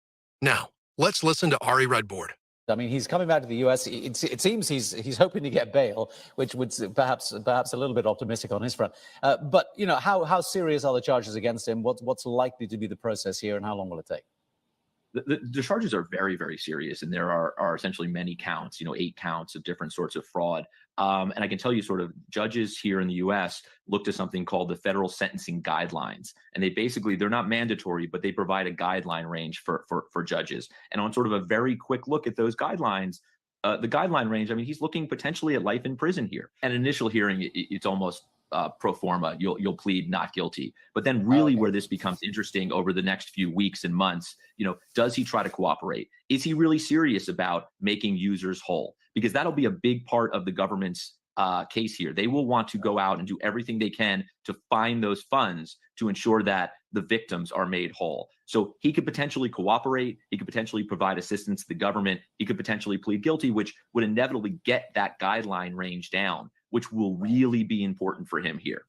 Now, let's listen to Ari Redboard. I mean, he's coming back to the U.S. It seems he's hoping to get bail, which would perhaps a little bit optimistic on his front. But you know, how serious are the charges against him? What's likely to be the process here, and how long will it take? The charges are very, very serious, and there are essentially many counts, 8 counts of different sorts of fraud. And I can tell you sort of judges here in the US look to something called the federal sentencing guidelines. And they're not mandatory, but they provide a guideline range for judges. And on sort of a very quick look at those guidelines, the guideline range, I mean, he's looking potentially at life in prison here. An initial hearing, it's almost pro forma, you'll plead not guilty. But then really where this becomes interesting over the next few weeks and months, does he try to cooperate? Is he really serious about making users whole? Because that'll be a big part of the government's case here. They will want to go out and do everything they can to find those funds to ensure that the victims are made whole. So he could potentially cooperate. He could potentially provide assistance to the government. He could potentially plead guilty, which would inevitably get that guideline range down, which will really be important for him here.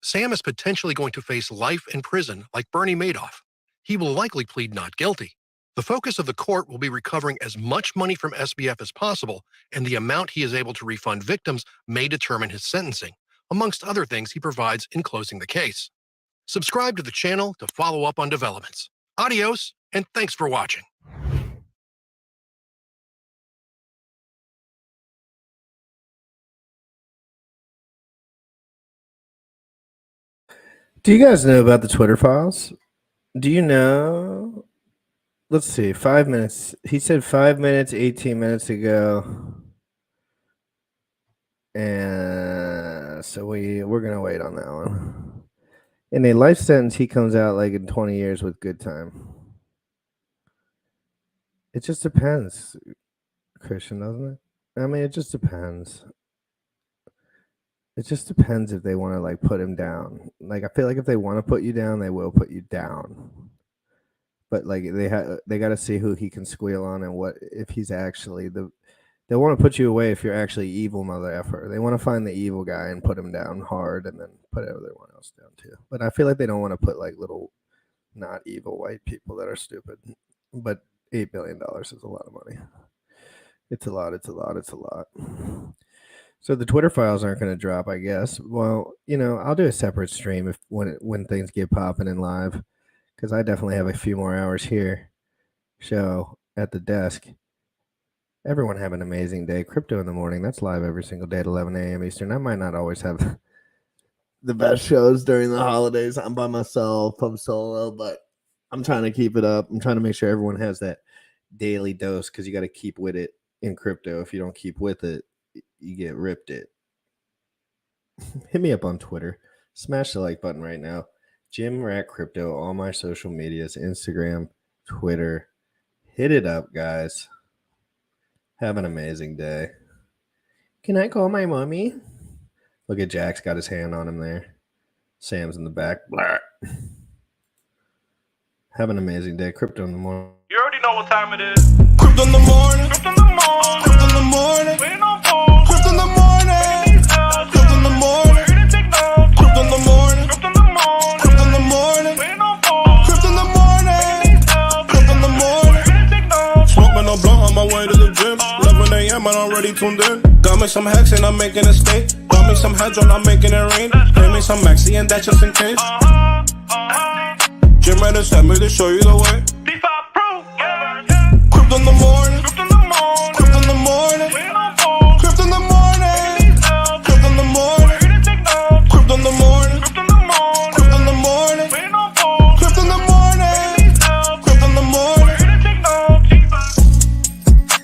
Sam is potentially going to face life in prison like Bernie Madoff. He will likely plead not guilty. The focus of the court will be recovering as much money from SBF as possible, and the amount he is able to refund victims may determine his sentencing, amongst other things he provides in closing the case. Subscribe to the channel to follow up on developments. Adios, and thanks for watching. Do you guys know about the Twitter files? Do you know? Let's see, 5 minutes. He said 5 minutes, 18 minutes ago. And so we're going to wait on that one. In a life sentence, he comes out like in 20 years with good time. It just depends, Christian, doesn't it? I mean, it just depends. it just depends if they want to like put him down. Like I feel like if they want to put you down, they will put you down. But like they got to see who he can squeal on and what if he's actually the. They want to put you away if you're actually evil, mother effer. They want to find the evil guy and put him down hard, and then put everyone else down too. But I feel like they don't want to put like little, not evil white people that are stupid. But $8 billion is a lot of money. It's a lot. It's a lot. It's a lot. So the Twitter files aren't going to drop, I guess. Well, you know, I'll do a separate stream if when things get popping in live, because I definitely have a few more hours here. Show at the desk. Everyone have an amazing day. Crypto in the Morning. That's live every single day at 11 a.m. Eastern. I might not always have the best shows during the holidays. I'm by myself. I'm solo, but I'm trying to keep it up. I'm trying to make sure everyone has that daily dose because you got to keep with it in crypto. If you don't keep with it, you get ripped it. Hit me up on Twitter. Smash the like button right now. Jim Rat Crypto, all my social medias, Instagram, Twitter. Hit it up, guys. Have an amazing day. Can I call my mommy? Look at Jack's got his hand on him there. Sam's in the back. Blah. Have an amazing day. Crypto in the Morning. You already know what time it is. Crypto in the morning. Crypto in the morning. Crypto in the morning. Waiting on phone. Crypto in the morning. Crypto in the morning. Crypto in the morning. Crypto in the morning. Crypto in the morning. Waiting on phone. Crypto in the morning. Crypto in the morning. Smoking a blunt on my way to the gym. 11 a.m. and I'm already tuned in. Got me some hacks and I'm making a stake. Got me some heads on, I'm making it rain. Pay me some maxi and that's just in case. Jim Reddit sent me to show you the way.